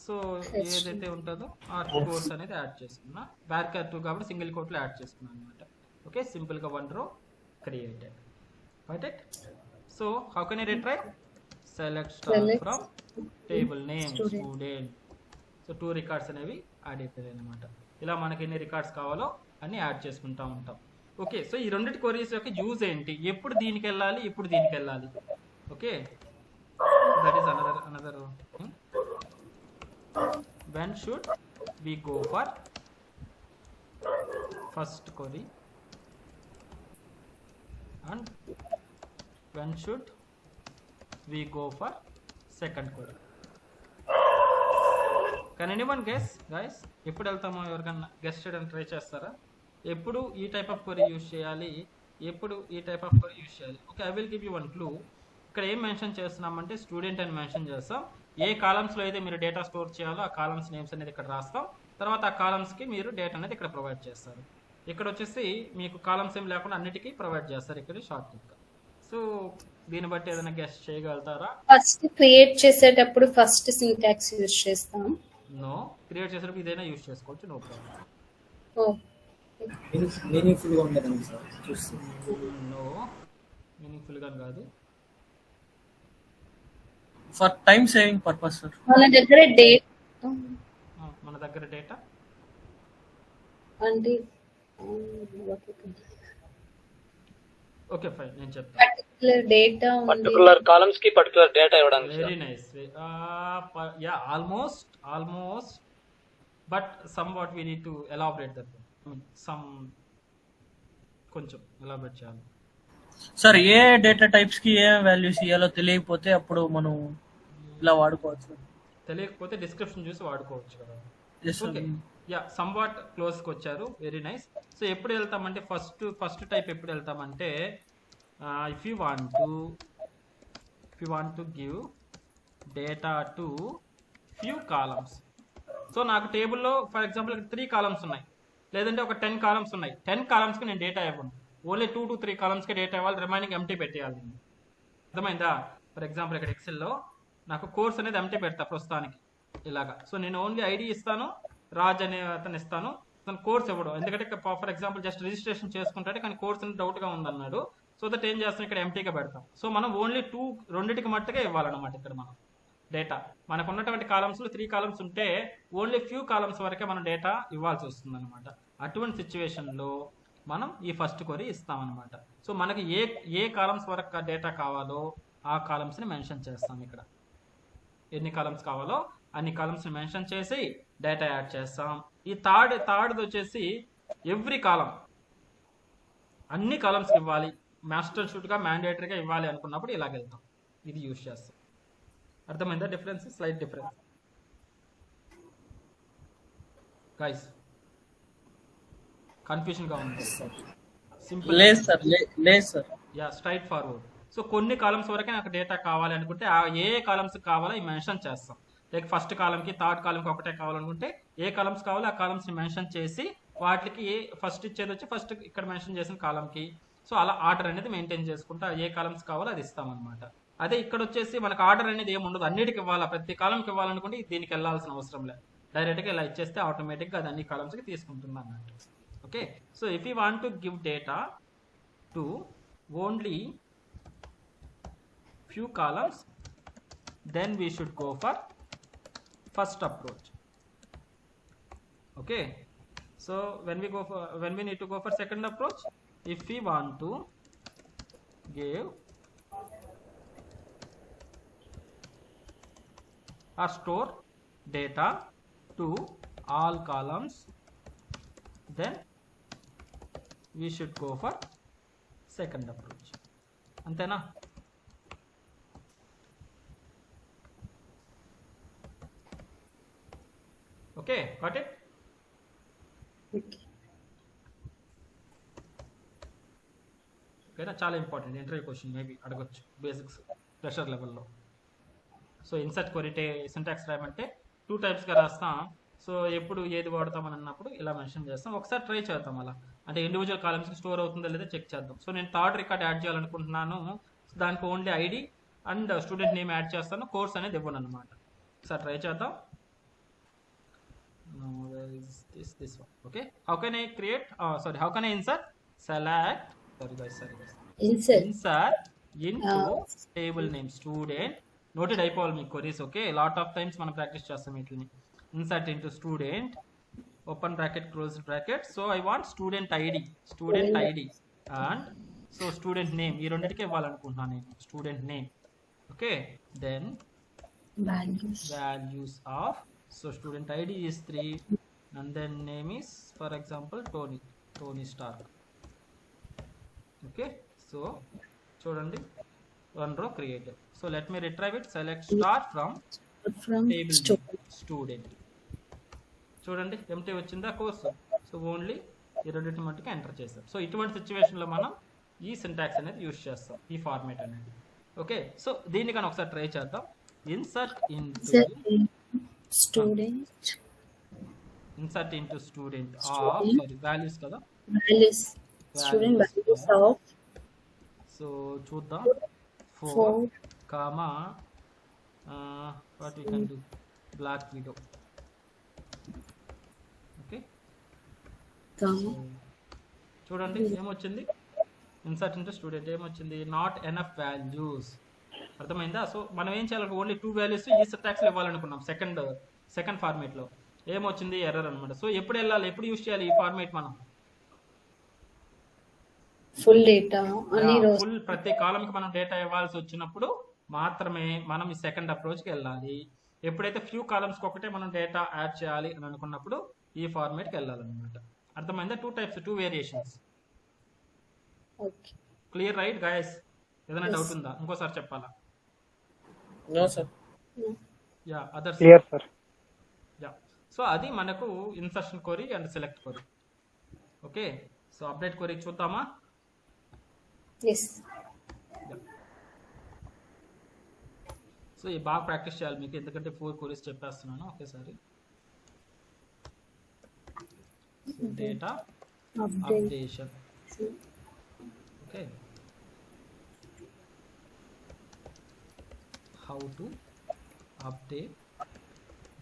సో ఏదైతే ఉంటుందో ఆ కోర్స్ అనేది యాడ్ చేసుకున్నా. బ్యారికేర్ 2 కాబట్టి సింగిల్ కోట్లో యాడ్ చేసుకున్నాను అనమాట. ఓకే, సింపుల్గా 1 row created. Right. So how can I retrieve? Select star from table name student. So 2 records అనేవి యాడ్ అయిపోయాయి అనమాట. ఇలా మనకి ఎన్ని రికార్డ్స్ కావాలో అన్ని యాడ్ చేసుకుంటా ఉంటాం. ఓకే, సో ఈ రెండింటి క్వరీస్ యొక్క యూజ్ ఏంటి? ఎప్పుడు దీనికి వెళ్ళాలి, ఎప్పుడు దీనికి వెళ్ళాలి? Okay, that is another thing. when should we go for first query and when should we go for second query? Can anyone guess, guys? ఎప్పుడు వెళ్తామో ఎవరికన్నా గెస్ట్ చేయడానికి ట్రై చేస్తారా? ఎప్పుడు ఈ టైప్ ఆఫ్ క్వరీ యూజ్ చేయాలి, ఎప్పుడు ఈ టైప్ ఆఫ్ క్వరీ యూజ్ చేయాలి? Okay, I will give you 1 clue. ఇక్కడ ఏం మెన్షన్ చేస్తున్నామంటే స్టూడెంట్ అని మెన్షన్ చేస్తాం. ఏ కాలమ్స్లో అయితే మీరు డేటా స్టోర్ చేయాలో ఆ కాలమ్స్ నేమ్స్ అనేది ఇక్కడ రాస్తాం. తర్వాత ఆ కాలమ్స్కి మీరు డేటా అనేది ఇక్కడ ప్రొవైడ్ చేస్తారు. ఇక్కడ వచ్చేసి మీకు కాలమ్స్ ఏం లేకుండా అన్నిటికీ ప్రొవైడ్ చేస్తారు ఇక్కడ షార్ట్ కట్. సో దీన్ని బట్టి ఏదైనా గెస్ట్ చేయగలుగుతారా? ఫస్ట్ క్రియేట్ చేసేటప్పుడు ఫస్ట్ సింటాక్స్ యూజ్ చేస్తాం. నో, క్రియేట్ చేసేటప్పుడు ఇదైనా యూజ్ చేసుకోవచ్చు, నో ప్రాబ్లం. ఓ మీనింగ్ఫుల్గా ఉండదండి సార్ చూస్తే. నో, మీనింగ్ఫుల్గా కాదు. For time saving purpose sir. మన దగ్గర డేట్ మన దగ్గర డేటా అంటే ఓకే ఫైన్, నేను చెప్తాను. పర్టికులర్ డేటా ఉంది. పర్టికులర్ కాలమ్స్ కి పర్టికులర్ డేటా ఇవ్వడానికి. Very nice. Yeah, almost but some what we need to elaborate that. Some కొంచెం ఎలాబరేట్ చేయాలి సార్. ఏ డేటా టైప్స్ కి ఏ వాల్యూస్ ఇవ్వాలో తెలియకపోతే అప్పుడు మనం ఇలా వాడుకోవచ్చు. తెలియకపోతే డిస్క్రిప్షన్ చూసి వాడుకోవచ్చు కదా. Yes, sir. Okay, yeah, somewhat క్లోజ్కి వచ్చారు. Very nice. సో ఎప్పుడు వెళ్తామంటే ఫస్ట్ టైప్ ఎప్పుడు వెళ్తామంటే if you want to give data to few columns. So నాకు టేబుల్లో ఫర్ ఎగ్జాంపుల్ 3 కాలమ్స్ ఉన్నాయి, లేదంటే ఒక 10 కాలమ్స్ ఉన్నాయి. 10 కాలమ్స్కి నేను డేటా ఇవ్వను, ఓన్లీ 2 to 3 కాలమ్స్కి డేటా ఇవ్వాలి, రిమైనింగ్ ఎంటీ పెట్టేయాలి. అర్థమైందా? ఫర్ ఎగ్జాంపుల్ ఇక్కడ ఎక్సెల్లో నాకు కోర్స్ అనేది ఎంటీ పెడతా ప్రస్తుతానికి ఇలాగా. సో నేను ఓన్లీ ఐడి ఇస్తాను, రాజ్ అనే అతను ఇస్తాను, తను కోర్స్ ఇవ్వడం. ఎందుకంటే ఫర్ ఎగ్జాంపుల్ జస్ట్ రిజిస్ట్రేషన్ చేసుకుంటాడు కానీ కోర్స్ అనేది డౌట్గా ఉందన్నాడు. సో దట్ ఏం చేస్తాం, ఇక్కడ ఎంటీగా పెడతాం. సో మనం ఓన్లీ రెండింటికి మట్టుగా ఇవ్వాలన్నమాట. ఇక్కడ మనం డేటా మనకు ఉన్నటువంటి కాలమ్స్లో 3 కాలమ్స్ ఉంటే ఓన్లీ ఫ్యూ కాలమ్స్ వరకే మనం డేటా ఇవ్వాల్సి వస్తుంది అనమాట. అటువంటి సిచ్యువేషన్లో మనం ఈ ఫస్ట్ క్వరీ ఇస్తామన్నమాట. సో మనకి ఏ కాలమ్స్ వరకు డేటా కావాలో ఆ కాలమ్స్ని మెన్షన్ చేస్తాం. ఇక్కడ ఎన్ని కాలమ్స్ కావాలో అన్ని కాలమ్స్ని మెన్షన్ చేసి డేటా యాడ్ చేస్తాం. ఈ థర్డ్ వచ్చేసి ఎవ్రీ కాలం అన్ని కాలమ్స్కి ఇవ్వాలి, మాస్టర్ షూట్గా మ్యాండేటరీగా ఇవ్వాలి అనుకున్నప్పుడు ఇలాగ వెళ్తాం. ఇది యూజ్ చేస్తాం. అర్థమైందా డిఫరెన్స్? Slight difference guys. కన్ఫ్యూజన్గా ఉంది? సింపుల్. లేదు sir. Yeah, straightforward. So కొన్ని కాలమ్స్ వరకే నాకు డేటా కావాలి అనుకుంటే ఆ ఏ కాలమ్స్ కావాలో ఈ మెన్షన్ చేస్తాం. లైక్ ఫస్ట్ కాలంకి థర్డ్ కాలంకి ఒకటే కావాలనుకుంటే ఏ కాలమ్స్ కావాలో ఆ కాలమ్స్ని మెన్షన్ చేసి వాటికి ఫస్ట్ ఇచ్చేది వచ్చి ఫస్ట్ ఇక్కడ మెన్షన్ చేసిన కాలంకి. సో అలా ఆర్డర్ అనేది మెయింటైన్ చేసుకుంటా ఏ కాలమ్స్ కావాలో అది ఇస్తామన్నమాట. అదే ఇక్కడ వచ్చేసి మనకు ఆర్డర్ అనేది ఏమి ఉండదు, అన్నిటికి ఇవ్వాలా, ప్రతి కాలంకి ఇవ్వాలనుకుంటే దీనికి వెళ్ళాల్సిన అవసరం లేదు. డైరెక్ట్గా ఇలా ఇచ్చేస్తే ఆటోమేటిక్గా అది అన్ని కాలమ్స్కి తీసుకుంటుంది అన్నట్టు. Okay, so if you want to give data to only few columns, then we should go for first approach. Okay, so when we need to go for second approach, if we want to give or store data to all columns, then we should go for second approach. Antena? Okay, got it? ఓకేనా? చాలా ఇంపార్టెంట్ ఇంటర్వ్యూ క్వశ్చన్ మేబీ అడగొచ్చు బేసిక్స్ ప్రెషర్ లెవెల్లో. సో ఇన్సర్ట్ క్వరీ సింటాక్స్ రాయమంటే 2 టైప్స్గా రాస్తాం. సో ఎప్పుడు ఏది వాడతామని అన్నప్పుడు ఇలా మెన్షన్ చేస్తాం. ఒకసారి ట్రై చేద్దాం అలా, అంటే ఇండివిజువల్ కాలమ్స్కి స్టోర్ అవుతుందో లేదో చెక్ చేద్దాం. సో నేను థర్డ్ రికార్డ్ యాడ్ చేయాలనుకుంటున్నాను, దానికి only ID and student name add చేస్తాను, కోర్స్ అనేది ఇవ్వను అనమాట. ఒకసారి ట్రై చేద్దాం. this one. Okay, how can I create how can I insert? Select, sorry guys, insert into table name student. Noted అయిపోవాలి మీ queries. Okay, lot of times మనం ప్రాక్టీస్ చేస్తాం వీటిని. Insert into student, open bracket close bracket. So I want student id and so student name ఈ రెండిటికి ఇవ్వాలనుకుంటున్నాను నేను, student name. Okay, then values of, so student id is 3 and then name is, for example, Tony Stark. Okay, so చూడండి one row created. So let me retrieve it. Select start from table student. చూడండి ఎంటీ వచ్చిందా కోర్సు. సో ఓన్లీ ఈ రెండింటి మట్టుకు ఎంటర్ చేస్తాం. సో ఇటువంటి సిచ్యువేషన్లో మనం ఈ సింటాక్స్ అనేది యూజ్ చేస్తాం, ఈ ఫార్మేట్ అనేది. ఓకే, సో దీన్ని కానీ ఒకసారి ట్రై చేద్దాం. ఇన్సర్ట్ ఇంటూ స్టూడెంట్ వాల్యూస్ కదా, సో చూద్దాం 4 comma what you can do black widow. Okay, చూడండి ఏమొచ్చింది, ఇన్సర్ట్ ఇంటూ స్టూడెంట్ ఏమొచ్చింది, నాట్ ఎనఫ్ వాల్యూస్. అర్థమైందా? సో మనం ఏం చేయాలి, ఓన్లీ 2 వాల్యూస్ ఈ సింటాక్స్లో ఇవ్వాలనుకున్నాం. సెకండ్ ఫార్మేట్లో ఏమొచ్చింది, ఎర్రర్ అనమాట. సో ఎప్పుడు వెళ్ళాలి, ఎప్పుడు యూజ్ చేయాలి ఈ ఫార్మేట్, మనం ఫుల్ డేటా ఫుల్ ప్రతి కాలంకి మనం డేటా ఇవ్వాల్సి వచ్చినప్పుడు మాత్రమే మనం ఈ సెకండ్ అప్రోచ్కి వెళ్ళాలి. ఎప్పుడైతే ఫ్యూ కాలమ్స్కి ఒకటే మనం డేటా యాడ్ చేయాలి అని అనుకున్నప్పుడు ఈ ఫార్మేట్కి వెళ్ళాలన్నమాట. అర్థమైందా? 2 types, 2 variations. Clear right guys? ఏదైనా డౌట్ ఉందా? ఇంకోసారి చెప్పాలా? No sir. Yeah, others clear sir. Yeah, so అది మనకు insertion query and select query. Okay, so update query చూద్దామా? సో ఈ బాగా ప్రాక్టీస్ చేయాలి మీకు, ఎందుకంటే 4 క్వరీస్ చెప్పేస్తున్నాను ఒకేసారి. Data updation. Okay, how to update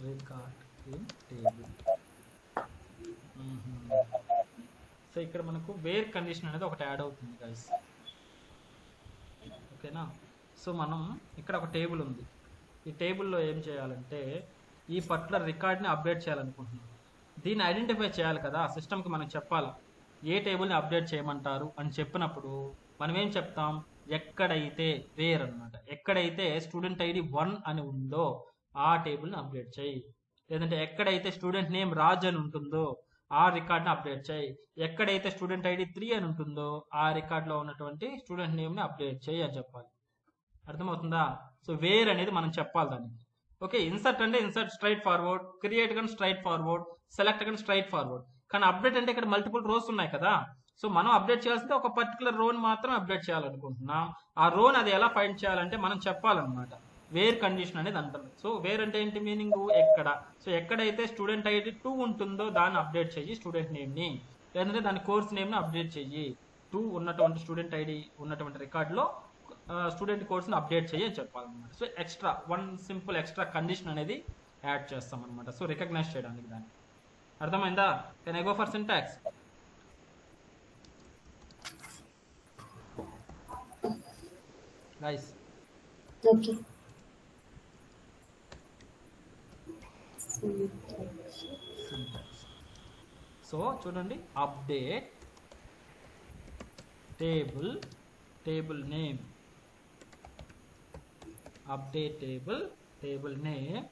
record in table. So ఇక్కడ మనకు వేర్ కండిషన్ అనేది ఒకటి యాడ్ అవుతుంది గైస్. ఓకేనా? సో మనం ఇక్కడ ఒక టేబుల్ ఉంది, ఈ టేబుల్లో ఏం చేయాలంటే ఈ పర్టికులర్ రికార్డ్ని అప్డేట్ చేయాలనుకుంటున్నాం. దీన్ని ఐడెంటిఫై చేయాలి కదా, సిస్టమ్కి మనం చెప్పాలి ఏ టేబుల్ని అప్డేట్ చేయమంటారు అని చెప్పినప్పుడు మనం ఏం చెప్తాం, ఎక్కడైతే వేర్ అనమాట, ఎక్కడైతే స్టూడెంట్ ఐడి 1 అని ఉందో ఆ టేబుల్ని అప్డేట్ చేయి, లేదంటే ఎక్కడైతే స్టూడెంట్ నేమ్ రాజ్ అని ఉంటుందో ఆ రికార్డ్ని అప్డేట్ చేయి, ఎక్కడైతే స్టూడెంట్ ఐడి 3 అని ఉంటుందో ఆ రికార్డ్లో ఉన్నటువంటి స్టూడెంట్ నేమ్ని అప్డేట్ చేయి అని చెప్పాలి. అర్థమవుతుందా? సో వేర్ అనేది మనం చెప్పాలి దానికి. ఓకే, ఇన్సర్ట్ అంటే ఇన్సర్ట్ స్ట్రైట్ ఫార్వర్డ్, క్రియేట్ కానీ స్ట్రైట్ ఫార్వర్డ్, సెలెక్ట్ కానీ స్ట్రైట్ ఫార్వర్డ్. కానీ అప్డేట్ అంటే ఇక్కడ మల్టిపుల్ రోస్ ఉన్నాయి కదా, సో మనం అప్డేట్ చేయాల్సింది ఒక పర్టికులర్ రోని మాత్రం అప్డేట్ చేయాలనుకుంటున్నాం. ఆ రోని అది ఎలా ఫైండ్ చేయాలంటే మనం చెప్పాలన్నమాట. వేర్ కండిషన్ అనేది అంటారు. సో వేర్ అంటే ఏంటి మీనింగ్, ఎక్కడ. సో ఎక్కడైతే స్టూడెంట్ ఐడి 2 ఉంటుందో దాన్ని అప్డేట్ చెయ్యి స్టూడెంట్ నేమ్ని, లేదంటే దాని కోర్స్ నేమ్ని అప్డేట్ చెయ్యి. 2 ఉన్నటువంటి స్టూడెంట్ ఐడి ఉన్నటువంటి రికార్డులో స్టూడెంట్ కోర్స్ని అప్డేట్ చెయ్యి అని చెప్పాలన్నమాట. So extra 1 simple extra condition అనేది యాడ్ చేస్తాం అనమాట. సో రికగ్నైజ్ చేయడానికి దాన్ని. అర్థమైందా? Can I go for syntax? Guys okay, so చూడండి, update table name, update table name.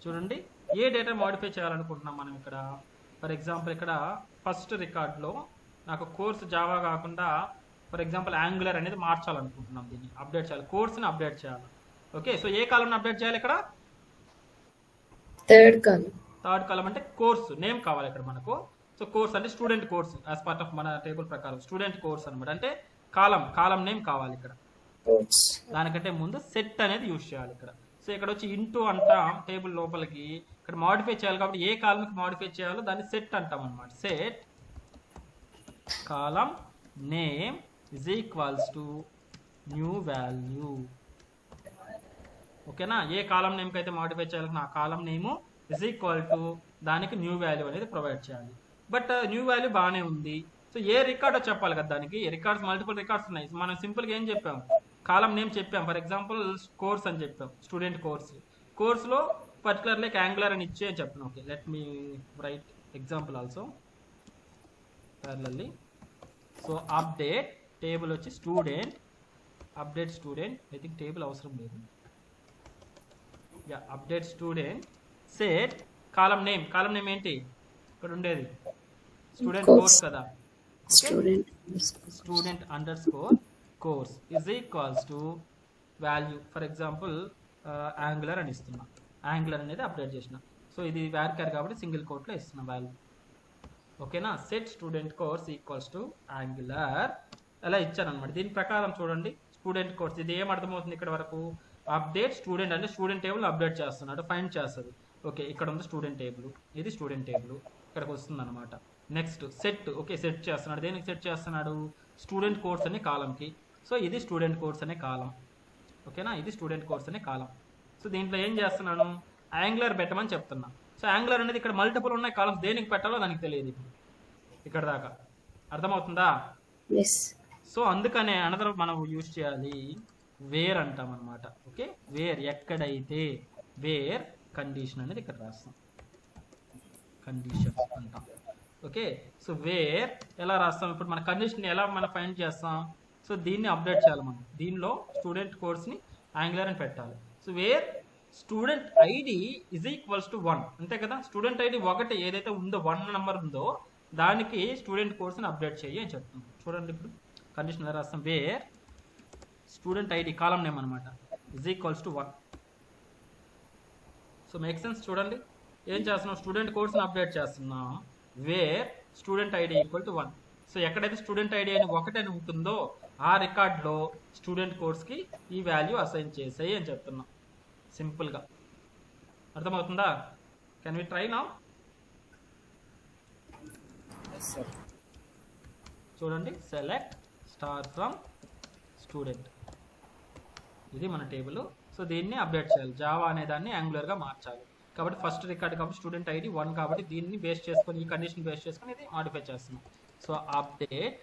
చూడండి ఏ డేటా మోడిఫై చేయాలనుకుంటున్నాం మనం ఇక్కడ. ఫర్ ఎగ్జాంపుల్ ఇక్కడ ఫస్ట్ రికార్డ్లో నాకు కోర్సు జావా కాకుండా ఫర్ ఎగ్జాంపుల్ యాంగులర్ అనేది మార్చాలనుకుంటున్నాం, దీన్ని అప్డేట్ చేయాలి, కోర్స్ని అప్డేట్ చేయాలి. ఓకే, సో ఏ కాలంని అప్డేట్ చేయాలి ఇక్కడ? థర్డ్ కాలం అంటే కోర్సు నేమ్ కావాలి ఇక్కడ మనకు. సో కోర్స్ అంటే student course as part of మన టేబుల్ ప్రకారం స్టూడెంట్ కోర్స్ అనమాట. అంటే కాలం నేమ్ కావాలి ఇక్కడ. దానికంటే ముందు సెట్ అనేది యూజ్ చేయాలి ఇక్కడ. సో ఇక్కడ వచ్చి ఇంటూ అంటాం టేబుల్ లోపలికి, ఇక్కడ మాడిఫై చేయాలి కాబట్టి ఏ కాలంకి మాడిఫై చేయాలో దాన్ని సెట్ అంటాం అనమాట. Set column name is equals to new value. ఓకేనా, ఏ కాలం నేమ్కి అయితే మాడిఫై చేయాలి ఆ కాలం నేము ఇజ్ ఈక్వల్ టు దానికి న్యూ వాల్యూ అనేది ప్రొవైడ్ చేయాలి. బట్ న్యూ వాల్యూ బాగానే ఉంది. సో ఏ రికార్డో చెప్పాలి కదా, దానికి రికార్డ్స్ మల్టిపుల్ రికార్డ్స్ ఉన్నాయి. మనం సింపుల్గా ఏం చెప్పాం, కాలం నేమ్ చెప్పాం. ఫర్ ఎగ్జాంపుల్ కోర్స్ అని చెప్పాం, స్టూడెంట్ కోర్స్లో పర్టికులర్ లైక్ యాంగులర్ అని ఇచ్చే అని చెప్పాను. Okay, let me write example also parallelly. So update table వచ్చి student, update student, I think table అవసరం లేదు. Yeah, update student set column name ఏంటి ఇక్కడ ఉండేది, స్టూడెంట్ కోర్స్ కదా. Student underscore course is equals to value. For example Angular అని ఇస్తున్నా, యాంగులర్ అనేది అప్డేట్ చేసిన. సో ఇది వ్యార్కర్ కాబట్టి సింగిల్ కోట్లో ఇస్తున్నా వాల్యూ. ఓకేనా, set student course equals to angular అలా ఇచ్చాను అనమాట. దీని ప్రకారం చూడండి స్టూడెంట్ కోర్స్, ఇది ఏం అర్థమవుతుంది ఇక్కడ వరకు, అప్డేట్ స్టూడెంట్ అంటే స్టూడెంట్ టేబుల్ అప్డేట్ చేస్తున్నాడు, ఫైండ్ చేస్తుంది. ఓకే, ఇక్కడ ఉంది స్టూడెంట్ టేబుల్, ఇది స్టూడెంట్ టేబుల్ ఇక్కడికి వస్తుంది అనమాట. నెక్స్ట్ సెట్, ఓకే సెట్ చేస్తున్నాడు, దేనికి సెట్ చేస్తున్నాడు, స్టూడెంట్ కోర్స్ అనే కాలంకి. సో ఇది స్టూడెంట్ కోర్స్ అనే కాలం. ఓకేనా, ఇది స్టూడెంట్ కోర్స్ అనే కాలం. సో దీంట్లో ఏం చేస్తున్నాను, యాంగులర్ పెట్టమని చెప్తున్నా. సో యాంగులర్ అనేది ఇక్కడ మల్టిపుల్ ఉన్నాయి కాలమ్స్, దేనికి పెట్టాలో దానికి తెలియదు ఇప్పుడు ఇక్కడ దాకా, అర్థమవుతుందా. సో అందుకనే అనదర్ మనం యూజ్ చేయాలి వేర్ అంటాం అనమాట. ఓకే, వేర్ ఎక్కడైతే, వేర్ కండిషన్ అనేది ఇక్కడ రాస్తాం, కండిషన్ అంటాం. ఓకే, సో వేర్ ఎలా రాస్తాం, ఇప్పుడు మన కండిషన్ ఎలా మనం ఫైండ్ చేస్తాం. సో దీన్ని అప్డేట్ చేయాలి మనం, దీనిలో స్టూడెంట్ కోర్స్ని యాంగులర్ అని పెట్టాలి. So where student ID is equals to 1, అంతే కదా. స్టూడెంట్ ఐడి 1 ఏదైతే ఉందో 1 నెంబర్ ఉందో దానికి స్టూడెంట్ కోర్స్ని అప్డేట్ చేయి అని చెప్తాం. చూడండి ఇప్పుడు కండిషన్ ఎలా రాస్తాం, where student ID column name అనమాట is equals to 1. So make sense. చూడండి ఏం చేస్తున్నాం, స్టూడెంట్ కోర్స్ని అప్డేట్ చేస్తున్నాం, where student ID equal to 1. So ఎక్కడైతే స్టూడెంట్ ఐడి అని 1 అని ఉంటుందో ఆ రికార్డ్లో స్టూడెంట్ కోర్స్కి ఈ వాల్యూ అసైన్ చేసేయి అని చెప్తున్నాం సింపుల్గా. అర్థమవుతుందా, కెన్ వి ట్రై నౌ. చూడండి సెలెక్ట్ స్టార్ ఫ్రమ్ స్టూడెంట్, ఇది మన టేబుల్. సో దీన్ని అప్డేట్ చేయాలి, జావా అనే దాన్ని యాంగులర్గా మార్చాలి. కాబట్టి ఫస్ట్ రికార్డ్ కాబట్టి స్టూడెంట్ ఐడి 1 కాబట్టి దీన్ని బేస్ చేసుకొని, ఈ కండిషన్ బేస్ చేసుకొని ఇది మాడిఫై చేస్తున్నాం. So update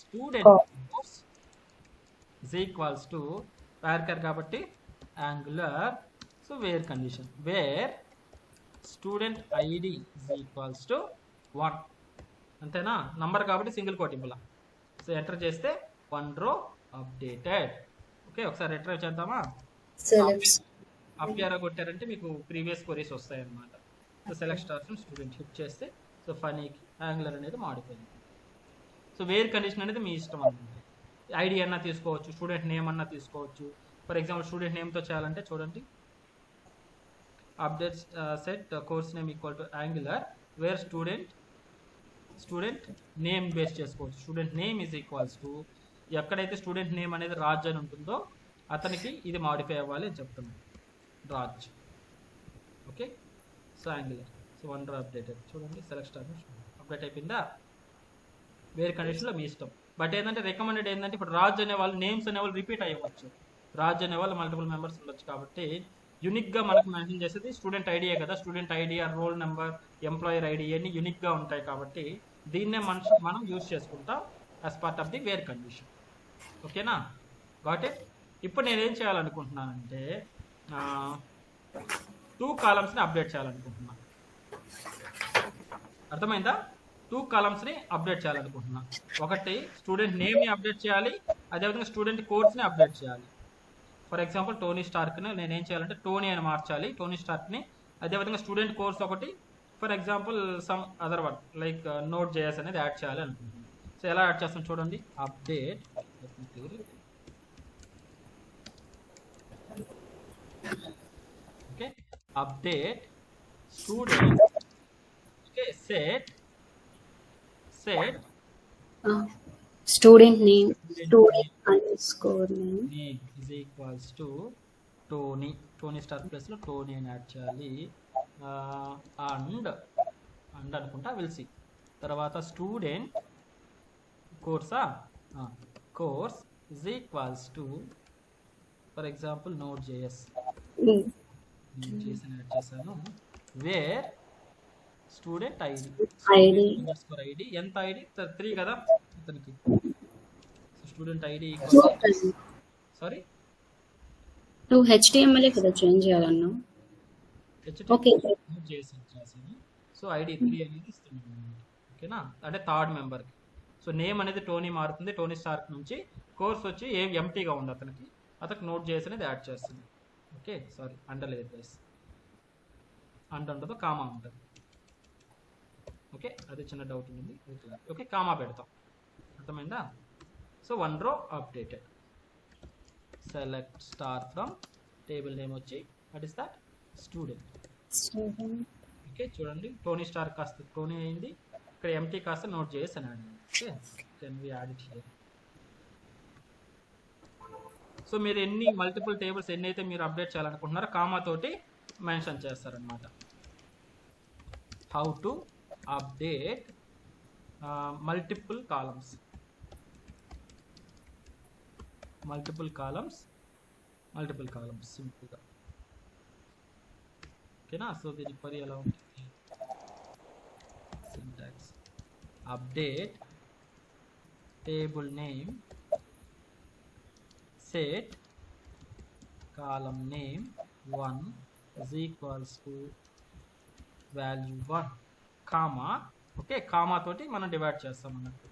student course is equals to varchar కాబట్టి Angular. So where condition, where student ID is equals to 1, అంతేనా. నంబర్ కాబట్టి సింగిల్ కోటింపుల. సో ఎంటర్ చేస్తే 1 రో అప్డేటెడ్. ఓకే, ఒకసారి ఎంటర్ చేద్దామా. అప్ యారో కొట్టారంటే మీకు ప్రీవియస్ క్వరీస్ వస్తాయి అన్నమాట. So select star from student hit చేస్తే సో ఫనీకి యాంగులర్ అనేది మాడిఫై. సో వేర్ కండిషన్ అనేది మీ ఇష్టం అన్నమాట. ఐడి అన్నా తీసుకోవచ్చు, స్టూడెంట్ నేమ్ అన్నా తీసుకోవచ్చు. ఫర్ ఎగ్జాంపుల్ స్టూడెంట్ నేమ్తో చేయాలంటే చూడండి, update set course name equal to Angular where student name base చేసుకోవచ్చు. Student name is equals to ఎక్కడైతే స్టూడెంట్ నేమ్ అనేది రాజ్ అని ఉంటుందో అతనికి ఇది మాడిఫై అవ్వాలి అని చెప్తున్నాం, Raj. Okay, so angular. So 1 row updated. చూడండి సెలెక్ట్ స్టార్ అప్డేట్ అయిపోయిందా. వేరే కండిషన్లో మీ ఇష్టం. బట్ ఏంటంటే రికమెండెడ్ ఏంటంటే ఇప్పుడు రాజ్ అనే వాళ్ళు, నేమ్స్ అనే వాళ్ళు రిపీట్ అయ్యవచ్చు, రాజ్ అనే వాళ్ళు మల్టిపుల్ మెంబర్స్ ఉండొచ్చు. కాబట్టి యూనిక్గా మనకు మెన్షన్ చేసేది స్టూడెంట్ ఐడియే కదా. స్టూడెంట్ ఐడి, ఆ రోల్ నెంబర్, ఎంప్లాయర్ ఐడి ఇవన్నీ యూనిక్గా ఉంటాయి కాబట్టి దీన్నే మనం యూజ్ చేసుకుంటాం as part of the where condition. ఓకేనా, గాట్ ఇట్. ఇప్పుడు నేనేం చేయాలనుకుంటున్నానంటే 2 కాలమ్స్ని అప్డేట్ చేయాలనుకుంటున్నాను. అర్థమైందా, 2 కాలమ్స్ని అప్డేట్ చేయాలనుకుంటున్నా. ఒకటి స్టూడెంట్ నేమ్ని అప్డేట్ చేయాలి, అదేవిధంగా స్టూడెంట్ కోర్స్ని అప్డేట్ చేయాలి. ఫర్ ఎగ్జాంపుల్ టోనీ స్టార్క్ని నేనేం చేయాలంటే టోనీ అని మార్చాలి, టోనీ స్టార్క్ని. అదేవిధంగా స్టూడెంట్ కోర్స్ ఒకటి, for example some other one like note JS అనేది యాడ్ చేయాలి అనుకుంటున్నాను. సో ఎలా యాడ్ చేస్తాం చూడండి, update okay, update student. Okay, set Student name. Student Student underscore name. name is equals to Tony. Tony Stark plus లో టోనీ అని యాడ్ చేయాలి. అండ్ అనుకుంటా విల్ సి. తర్వాత స్టూడెంట్ కోర్సా, course is equals to for example Node JS చేసాను, యాడ్ చేశాను. Where student ID underscore ID, ఎంత ఐడి 3 కదా ఇతనికి. స్టూడెంట్ ఐడి సారీ నువ్వు HTML కదా చేంజ్ చేయాలన్నా. ఓకే చేసాను. సో ఐడి 3 అనేది ఇస్తున్నాను. ఓకేనా, అంటే థర్డ్ మెంబర్కి. సో నేమ్ అనేది టోనీ మారుతుంది, టోనీ స్టార్క్ నుంచి. కోర్స్ వచ్చి ఏం ఎంటీగా ఉంది అతనికి నోట్ చేసి అనేది యాడ్ చేస్తుంది. ఓకే, సారీ అండర్ లేదు గైస్, అండ్ ఉండదు, కామా ఉంటుంది. ఓకే, అది చిన్న డౌట్ ఉంది. ఓకే, కామా పెడతాం, అర్థమైందా? So 1 row updated. Select star from table name వచ్చి what is that student. Okay, చూడండి టోనీ స్టార్ కాస్త టోనీ అయింది, ఇక్కడ ఎంటీ కాస్త నోట్ చేసి అని యాడ్ అయింది. Okay, can we add it here. So మీరు ఎన్ని మల్టిపుల్ టేబుల్స్ ఎన్ని అయితే మీరు అప్డేట్ చేయాలనుకుంటున్నారో కామా తోటి మెన్షన్ చేస్తారనమాట. How to update multiple columns. Multiple columns సింపుల్గా. ఓకేనా, సో దీని పరి ఎలా ఉంటుంది syntax. Update table name set column name 1 is equals to value 1 comma. Okay, comma తోటి మనం డివైడ్ చేస్తాం అన్నట్టు.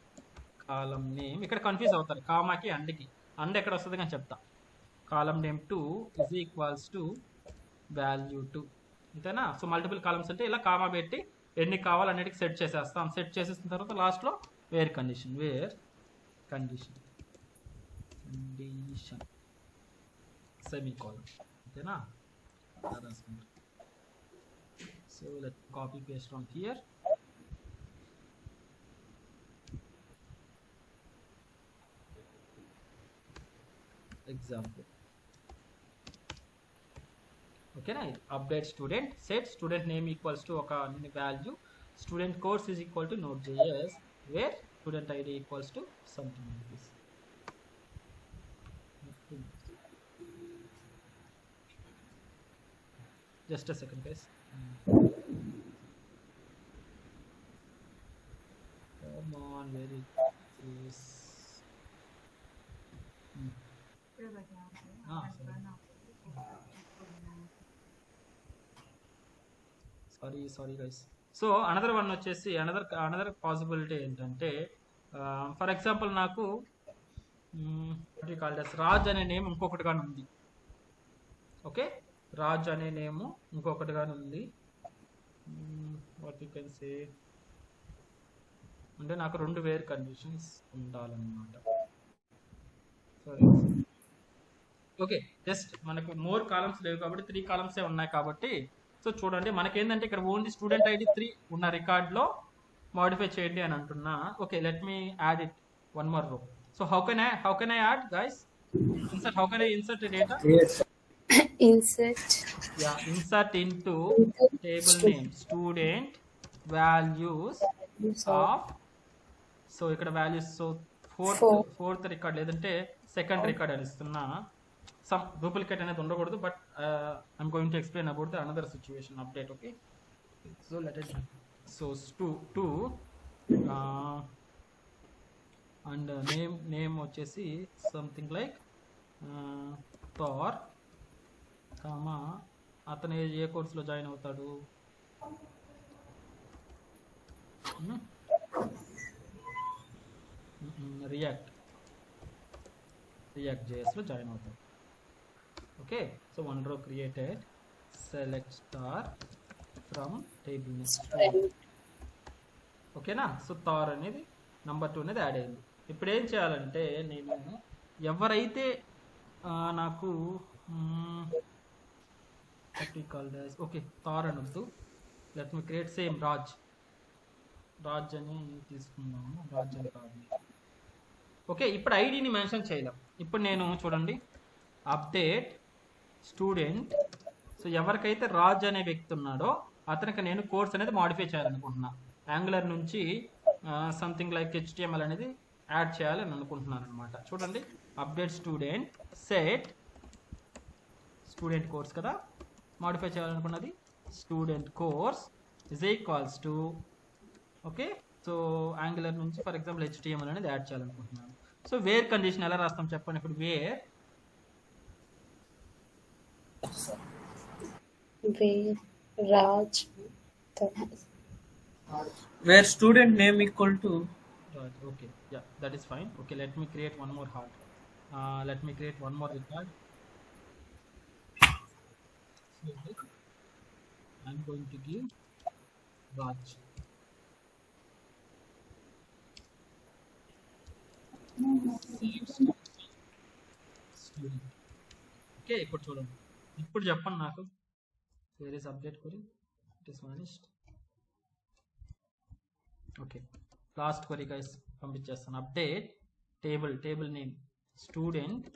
కాలమ్ నేమ్ ఇక్కడ కన్ఫ్యూజ్ అవుతారు కామాకి అండ్కి. అండ్ ఎక్కడ వస్తుంది కానీ చెప్తా. Column name 2 is equals to value 2, అంతేనా? సో మల్టిపుల్ కాలమ్స్ అంటే ఇలా కామా పెట్టి ఎన్ని కావాలన్నిటికి సెట్ చేసేస్తాం. సెట్ చేసేసిన తర్వాత లాస్ట్లో వేర్ కండిషన్ సెమీకోలన్, అంతేనా? So let copy paste from here. Example. ఓకేనా, update student set student name equals to ఒక value, student course is equal to Node JS, where student ID equals to something like this. జస్ట్ a second guys. Come on, very please. Sorry guys. So another one వచ్చేసి అనదర్ పాసిబిలిటీ ఏంటంటే ఫర్ ఎగ్జాంపుల్ నాకు రాజ్ అనే నేమ్ ఇంకొకటిగానే ఉంది. ఓకే, రాజ్ అనే నేమ్ ఇంకొకటిగానే ఉంది. వాట్ యూ కెన్ సే అంటే నాకు 2 వేర్ కండిషన్స్ ఉండాలన్నమాట. ఓకే, జస్ట్ మనకు మోర్ కాలమ్స్ లేవు కాబట్టి 3 కాలమ్సే ఉన్నాయి కాబట్టి. సో చూడండి మనకేంటంటే ఇక్కడ ఓన్లీ స్టూడెంట్ ఐడి 3 ఉన్న రికార్డ్లో మోడిఫై చేయండి అని అంటున్నా. Okay, let me add it 1 more row. So how can I add guys? How can I insert data? Insert into table name student values of. So ఇక్కడ వాల్యూస్. సో ఫోర్త్ రికార్డ్ లేదంటే సెకండ్ రికార్డ్ అని ఇస్తున్నా. సమ్ డూప్లికేట్ అనేది ఉండకూడదు, but I'm going to explain about the another situation update. Okay, so let it. So 2 and name వచ్చేసి సంథింగ్ లైక్ థార్ కామా అతను ఏ కోర్సులో జాయిన్ అవుతాడు? రియాక్ట్ జేఎస్లో జాయిన్ అవుతాడు. Okay, so 1 row created. Select star from table name. ఓకేనా, సో థార్ అనేది నంబర్ 2 అనేది యాడ్ అయింది. ఇప్పుడు ఏం చేయాలంటే నేను ఎవరైతే నాకు ఓకే థార్ అనొద్దు, let me create same Raj అని తీసుకుందాము. రాజ్ అని కాదు, ఓకే, ఇప్పుడు ఐడిని మెన్షన్ చేయలేం. ఇప్పుడు నేను చూడండి అప్డేట్ స్టూడెంట్. సో ఎవరికైతే రాజ్ అనే వ్యక్తి ఉన్నాడో అతనికి నేను కోర్స్ అనేది మాడిఫై చేయాలనుకుంటున్నా. యాంగులర్ నుంచి సంథింగ్ లైక్ HTML అనేది యాడ్ చేయాలని అనుకుంటున్నాను అనమాట. చూడండి update student set student course కదా మాడిఫై చేయాలనుకున్నది. Student course is equals to okay. So Angular నుంచి ఫర్ ఎగ్జాంపుల్ HTML అనేది యాడ్ చేయాలనుకుంటున్నాను. సో వేర్ కండిషన్ ఎలా రాస్తాం చెప్పండి. ఇప్పుడు where Raj where student name equal to okay, yeah, that is fine. Okay, let me create one more heart. Let me create one more record. So I'm going to give Raj. Student. Okay, ఇప్పుడు చూడండి. ఇప్పుడు చెప్పండి నాకు where is update query? It is vanished. Okay, last query guys పంపించేస్తాను. Update table name student.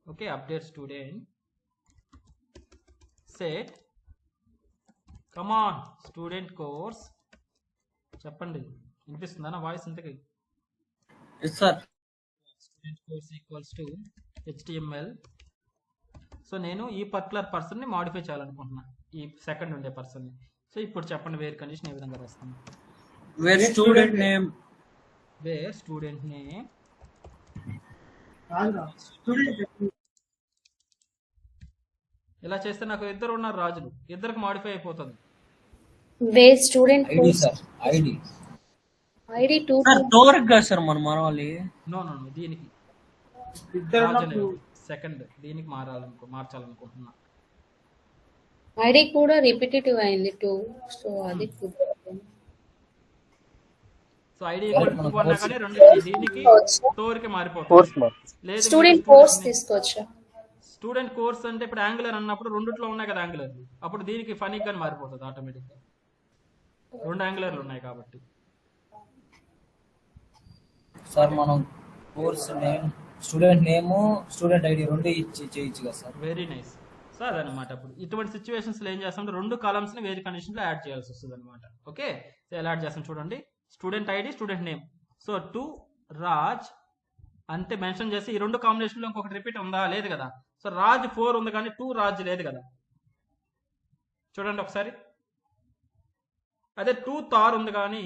Okay, update student set come on student course. చెప్పండి వినిపిస్తుందా నా వాయిస్ ఇంతకి? Sir student course equals to HTML. So నేను ఈ పర్టికులర్ పర్సన్ని మాడిఫై చేయాలనుకుంటున్నా, ఈ సెకండ్ ఉండే పర్సన్ని. సో ఇప్పుడు చెప్పండి వేర్ కండిషన్ ఏ విధంగా రాస్తాను. వేర్ స్టూడెంట్ నేమ్ ఇలా చేస్తే నాకు ఇద్దరు ఉన్నారు రాజులు, ఇద్దరికి మాడిఫై అయిపోతుంది. Where student ID sir ID ID 2 sir డోర్ గా సార్ మన మారవాలి. నో దీనికి సెకండ్ దీనికి మార్చాలనుకుంటున్నా. ఐడి కూడా రిపిటేటివ్ అయింది 2, సో అది సో ఐడి అన్నా కానీ రెండు దీనికి స్టోర్కి మారిపోతుంది. లేదు స్టూడెంట్ కోర్స్ తీసుకోవచ్చా? స్టూడెంట్ కోర్స్ అంటే ఇప్పుడు యాంగులర్ అన్నప్పుడు రెండిట్లో ఉన్నాయి కదా యాంగులర్, అప్పుడు దీనికి ఫనీక్ గాని మారిపోతుంది ఆటోమేటిక్గా, రెండు యాంగులర్లు ఉన్నాయి కాబట్టి. సార్ మనం course name student name student ID రెండు ఇచ్చి చేయొచ్చు కదా సార్. Very nice. సో అదనమాట. ఇప్పుడు ఇటువంటి సిచ్యువేషన్స్ లో ఏం చేస్తామంటే రెండు కాలమ్స్ ని వేరే కండిషన్ లో యాడ్ చేయాల్సి వస్తుంది అనమాట. ఓకే, సో ఎలా యాడ్ చేస్తాం చూడండి. Student ID student name. So to Raj అంటే మెన్షన్ చేసి ఈ రెండు కాంబినేషన్ లో ఇంకొకటి రిపీట్ ఉందా? లేదు కదా. సో రాజ్ 4 ఉంది కానీ 2 రాజ్ లేదు కదా. చూడండి ఒకసారి. అదే 2 తార్ ఉంది కానీ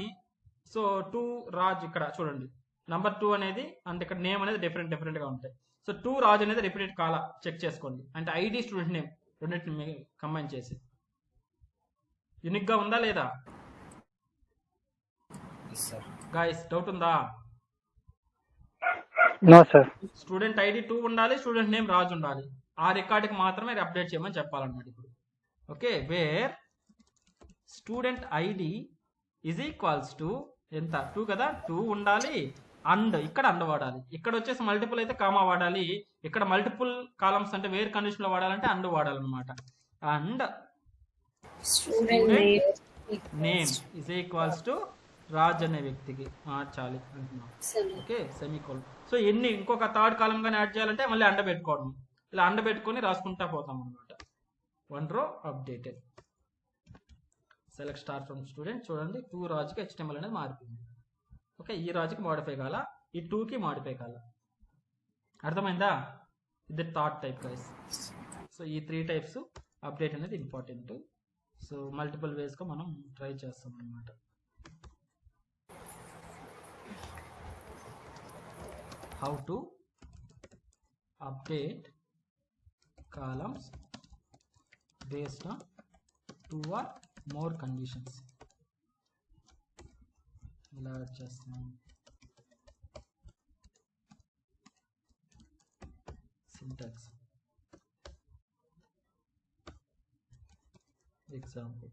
సో 2 రాజ్ ఇక్కడ చూడండి నంబర్ 2 అనేది అంటే ఇక్కడ నేమ్ అనేది డిఫరెంట్ గా ఉంటాయి. సో 2 రాజ్ అనేది రిపీట్ కాలా చెక్ చేసుకోండి. అంటే ఐడి స్టూడెంట్ నేమ్ రెండింటిని కంబైన్ చేసి యూనిక్ గా ఉందా లేదా గాయస్? డౌట్ ఉందా? No sir. స్టూడెంట్ ఐడి 2 ఉండాలి, స్టూడెంట్ నేమ్ రాజ్ ఉండాలి. ఆ రికార్డుకి మాత్రమే అప్డేట్ చేయమని చెప్పాలన్నమాట ఇప్పుడు. Okay, where student ID is equals to ఎంత? 2 కదా, 2 ఉండాలి. అండ్ ఇక్కడ అండ్ వాడాలి. ఇక్కడ వచ్చేసి మల్టిపుల్ అయితే కామా వాడాలి. ఇక్కడ మల్టిపుల్ కాలమ్స్ అంటే వేర్ కండిషన్ లో వాడాలంటే అండ్ వాడాలన్నమాట. And student name is equals to Raj అనే వ్యక్తికి మార్చాలి అంటున్నాం. Okay, semicolon. సో ఎన్ని ఇంకొక థర్డ్ కాలం కానీ యాడ్ చేయాలంటే మళ్ళీ అండ పెట్టుకోవడం. ఇలా అండ పెట్టుకొని రాసుకుంటా పోతాం అనమాట. 1 row updated. Select star from student. చూడండి 2 రాజుకి HTML అనేది మారిపోయింది. ఓకే, ఈ రాజుకి మాడిఫై కాల, ఈ 2కి మాడిఫై కాల. అర్థమైందా? ఇది థర్డ్ టైప్ గైస్. సో ఈ 3 టైప్స్ అప్డేట్ అనేది ఇంపార్టెంట్. సో మల్టిపుల్ వేస్గా మనం ట్రై చేస్తాం అనమాట. How to update columns based on 2 or more conditions. ఇలా చేస్తాం. syntax example.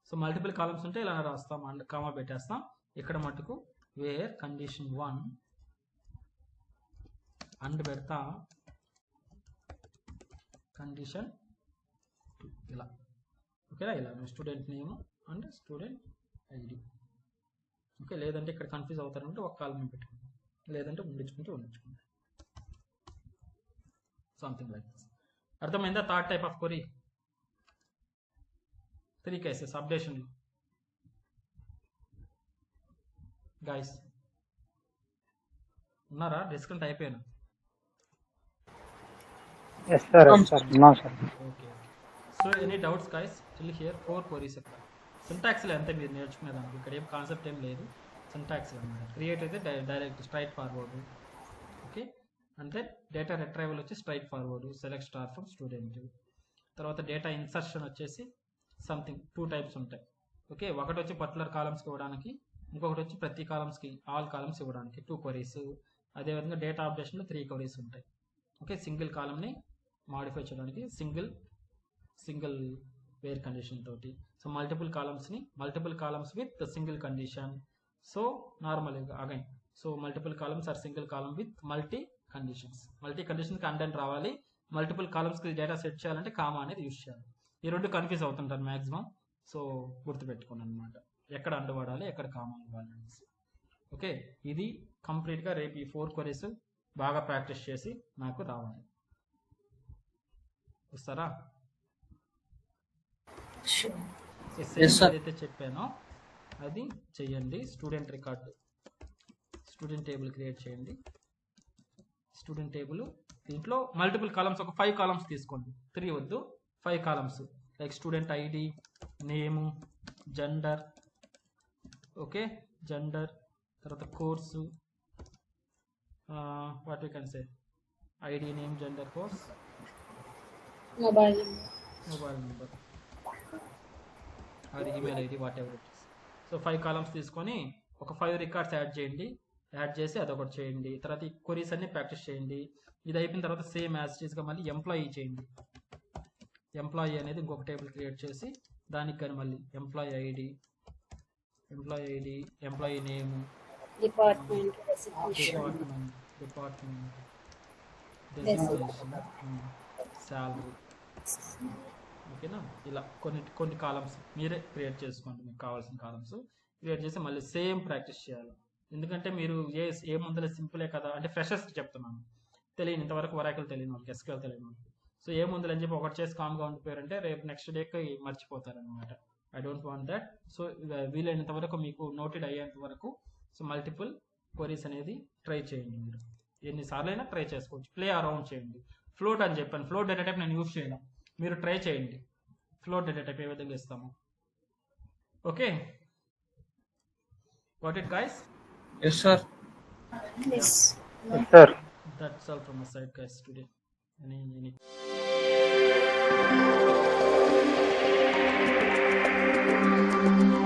So multiple columns ఉంటే ఇలా రాస్తాం అండ్ కామా పెట్టేస్తాం. ఇక్కడ మటుకు వేర్ కండిషన్ 1 అండ్ పెడతా కండిషన్ 2 ఇలా. ఓకేనా, ఇలా student name and student ID. Okay, లేదంటే ఇక్కడ కన్ఫ్యూజ్ అవుతారంటే ఒక కాలం పెట్టుకోండి, లేదంటే ఉండించుకోండి. Something like this. అర్థమైందా? Third type of query 3 cases updation guys. ఉన్నారా? డిస్కౌంట్ అయిపోయాను. ఎస్ సార్ ఉన్నాం sir. Okay. So any doubts guys till here? 4 queries ఇక్కడ. సింటాక్స్లో అంతే మీరు నేర్చుకునేదానికి, ఇక్కడ ఏం కాన్సెప్ట్ ఏం లేదు. సింటాక్స్ అనమాట. క్రియేట్ అయితే డైరెక్ట్ స్ట్రైట్ ఫార్వర్డ్. ఓకే, అంటే డేటా రిట్రైవల్ వచ్చి straight forward, select star from student. తర్వాత డేటా ఇన్సర్షన్ వచ్చేసి సంథింగ్ 2 టైప్స్ ఉంటాయి. ఓకే, ఒకటి వచ్చి పర్టికులర్ కాలమ్స్కి ఇవ్వడానికి, ఇంకొకటి వచ్చి ప్రతి కాలమ్స్కి ఆల్ కాలమ్స్ ఇవ్వడానికి 2 క్వరీస్. అదేవిధంగా డేటా అప్డేషన్లో 3 క్వరీస్ ఉంటాయి. ఓకే, సింగిల్ కాలమ్ని మాడిఫై చేయడానికి సింగిల్ వేర్ కండిషన్ తోటి. So multiple columns with single condition. So normal again, so multiple columns or single column with multi conditions content రావాలి. మల్టిపుల్ కాలమ్స్కి డేటా సెట్ చేయాలంటే కామా అనేది యూజ్ చేయాలి. ఈ 2 కన్ఫ్యూజ్ అవుతుంటారు మ్యాక్సిమం. సో గుర్తుపెట్టుకోండి అనమాట, ఎక్కడ అండు వాడాలి, ఎక్కడ కామా ఇవ్వాలి అనేసి. ఓకే, ఇది కంప్లీట్గా రేపు ఈ 4 క్వరీస్ బాగా ప్రాక్టీస్ చేసి నాకు రావాలి. వస్తారా? సో సేమ్ ఏదైతే చెప్పానో అది చెయ్యండి. Student record, student table create చేయండి. స్టూడెంట్ టేబుల్ దీంట్లో మల్టిపుల్ కాలమ్స్, ఒక 5 కాలమ్స్ తీసుకోండి, 3 వద్దు, 5 కాలమ్స్. లైక్ స్టూడెంట్ ఐడి, నేము, జెండర్. ఓకే, జెండర్, తర్వాత course, what you can say, ID, name, gender, course, mobile number are email ID, what ever it is. So 5 columns తీసుకొని ఒక 5 రికార్డ్స్ యాడ్ చేసి అదొకటి చేయండి. తర్వాత ఈ క్వరీస్ అన్ని ప్రాక్టీస్ చేయండి. ఇది అయిపోయిన తర్వాత సేమ్ యాజ్ టీజ్గా మళ్ళీ ఎంప్లాయీ చేయండి. ఎంప్లాయీ అనేది ఇంకొక టేబుల్ క్రియేట్ చేసి దానికి కానీ మళ్ళీ ఎంప్లాయీ ఐడి, ఎంప్లాయీ నేము, డిపార్ట్మెంట్ డెసిగ్నేషన్, శాలరీ. ఓకేనా, ఇలా కొన్ని కాలమ్స్ మీరే క్రియేట్ చేసుకోండి. మీకు కావాల్సిన కాలమ్స్ క్రియేట్ చేసి మళ్ళీ సేమ్ ప్రాక్టీస్ చేయాలి. ఎందుకంటే మీరు ఏ ముందర సింపులే కదా, అంటే ఫ్రెషర్స్కి చెప్తున్నాను, తెలియని ఇంతవరకు వరాకులు తెలియని వాళ్ళకి, ఎస్క్యూఎల్ తెలియని వాళ్ళకి. సో ఏ ముందులు అని చెప్పి ఒకటి చేసి కామ్గా ఉండిపోయారంటే రేపు నెక్స్ట్ డేకి మర్చిపోతారనమాట. I don't want that. So వీలైనంత వరకు మీకు నోటెడ్ అయ్యేంత వరకు సో మల్టిపుల్ క్వరీస్ అనేది ట్రై చేయండి. మీరు ఎన్నిసార్లు అయినా ట్రై చేసుకోవచ్చు. ప్లే అరౌండ్ చేయండి. ఫ్లోట్ అని చెప్పాను, ఫ్లోట్ డేటా టైప్ నేను యూజ్ చేయను, మీరు ట్రై చేయండి. ఫ్లోట్ డేటా టైప్ ఏ విధంగా ఇస్తాము. Okay, got it guys? Yes sir. Sir That's all from my side guys today. Any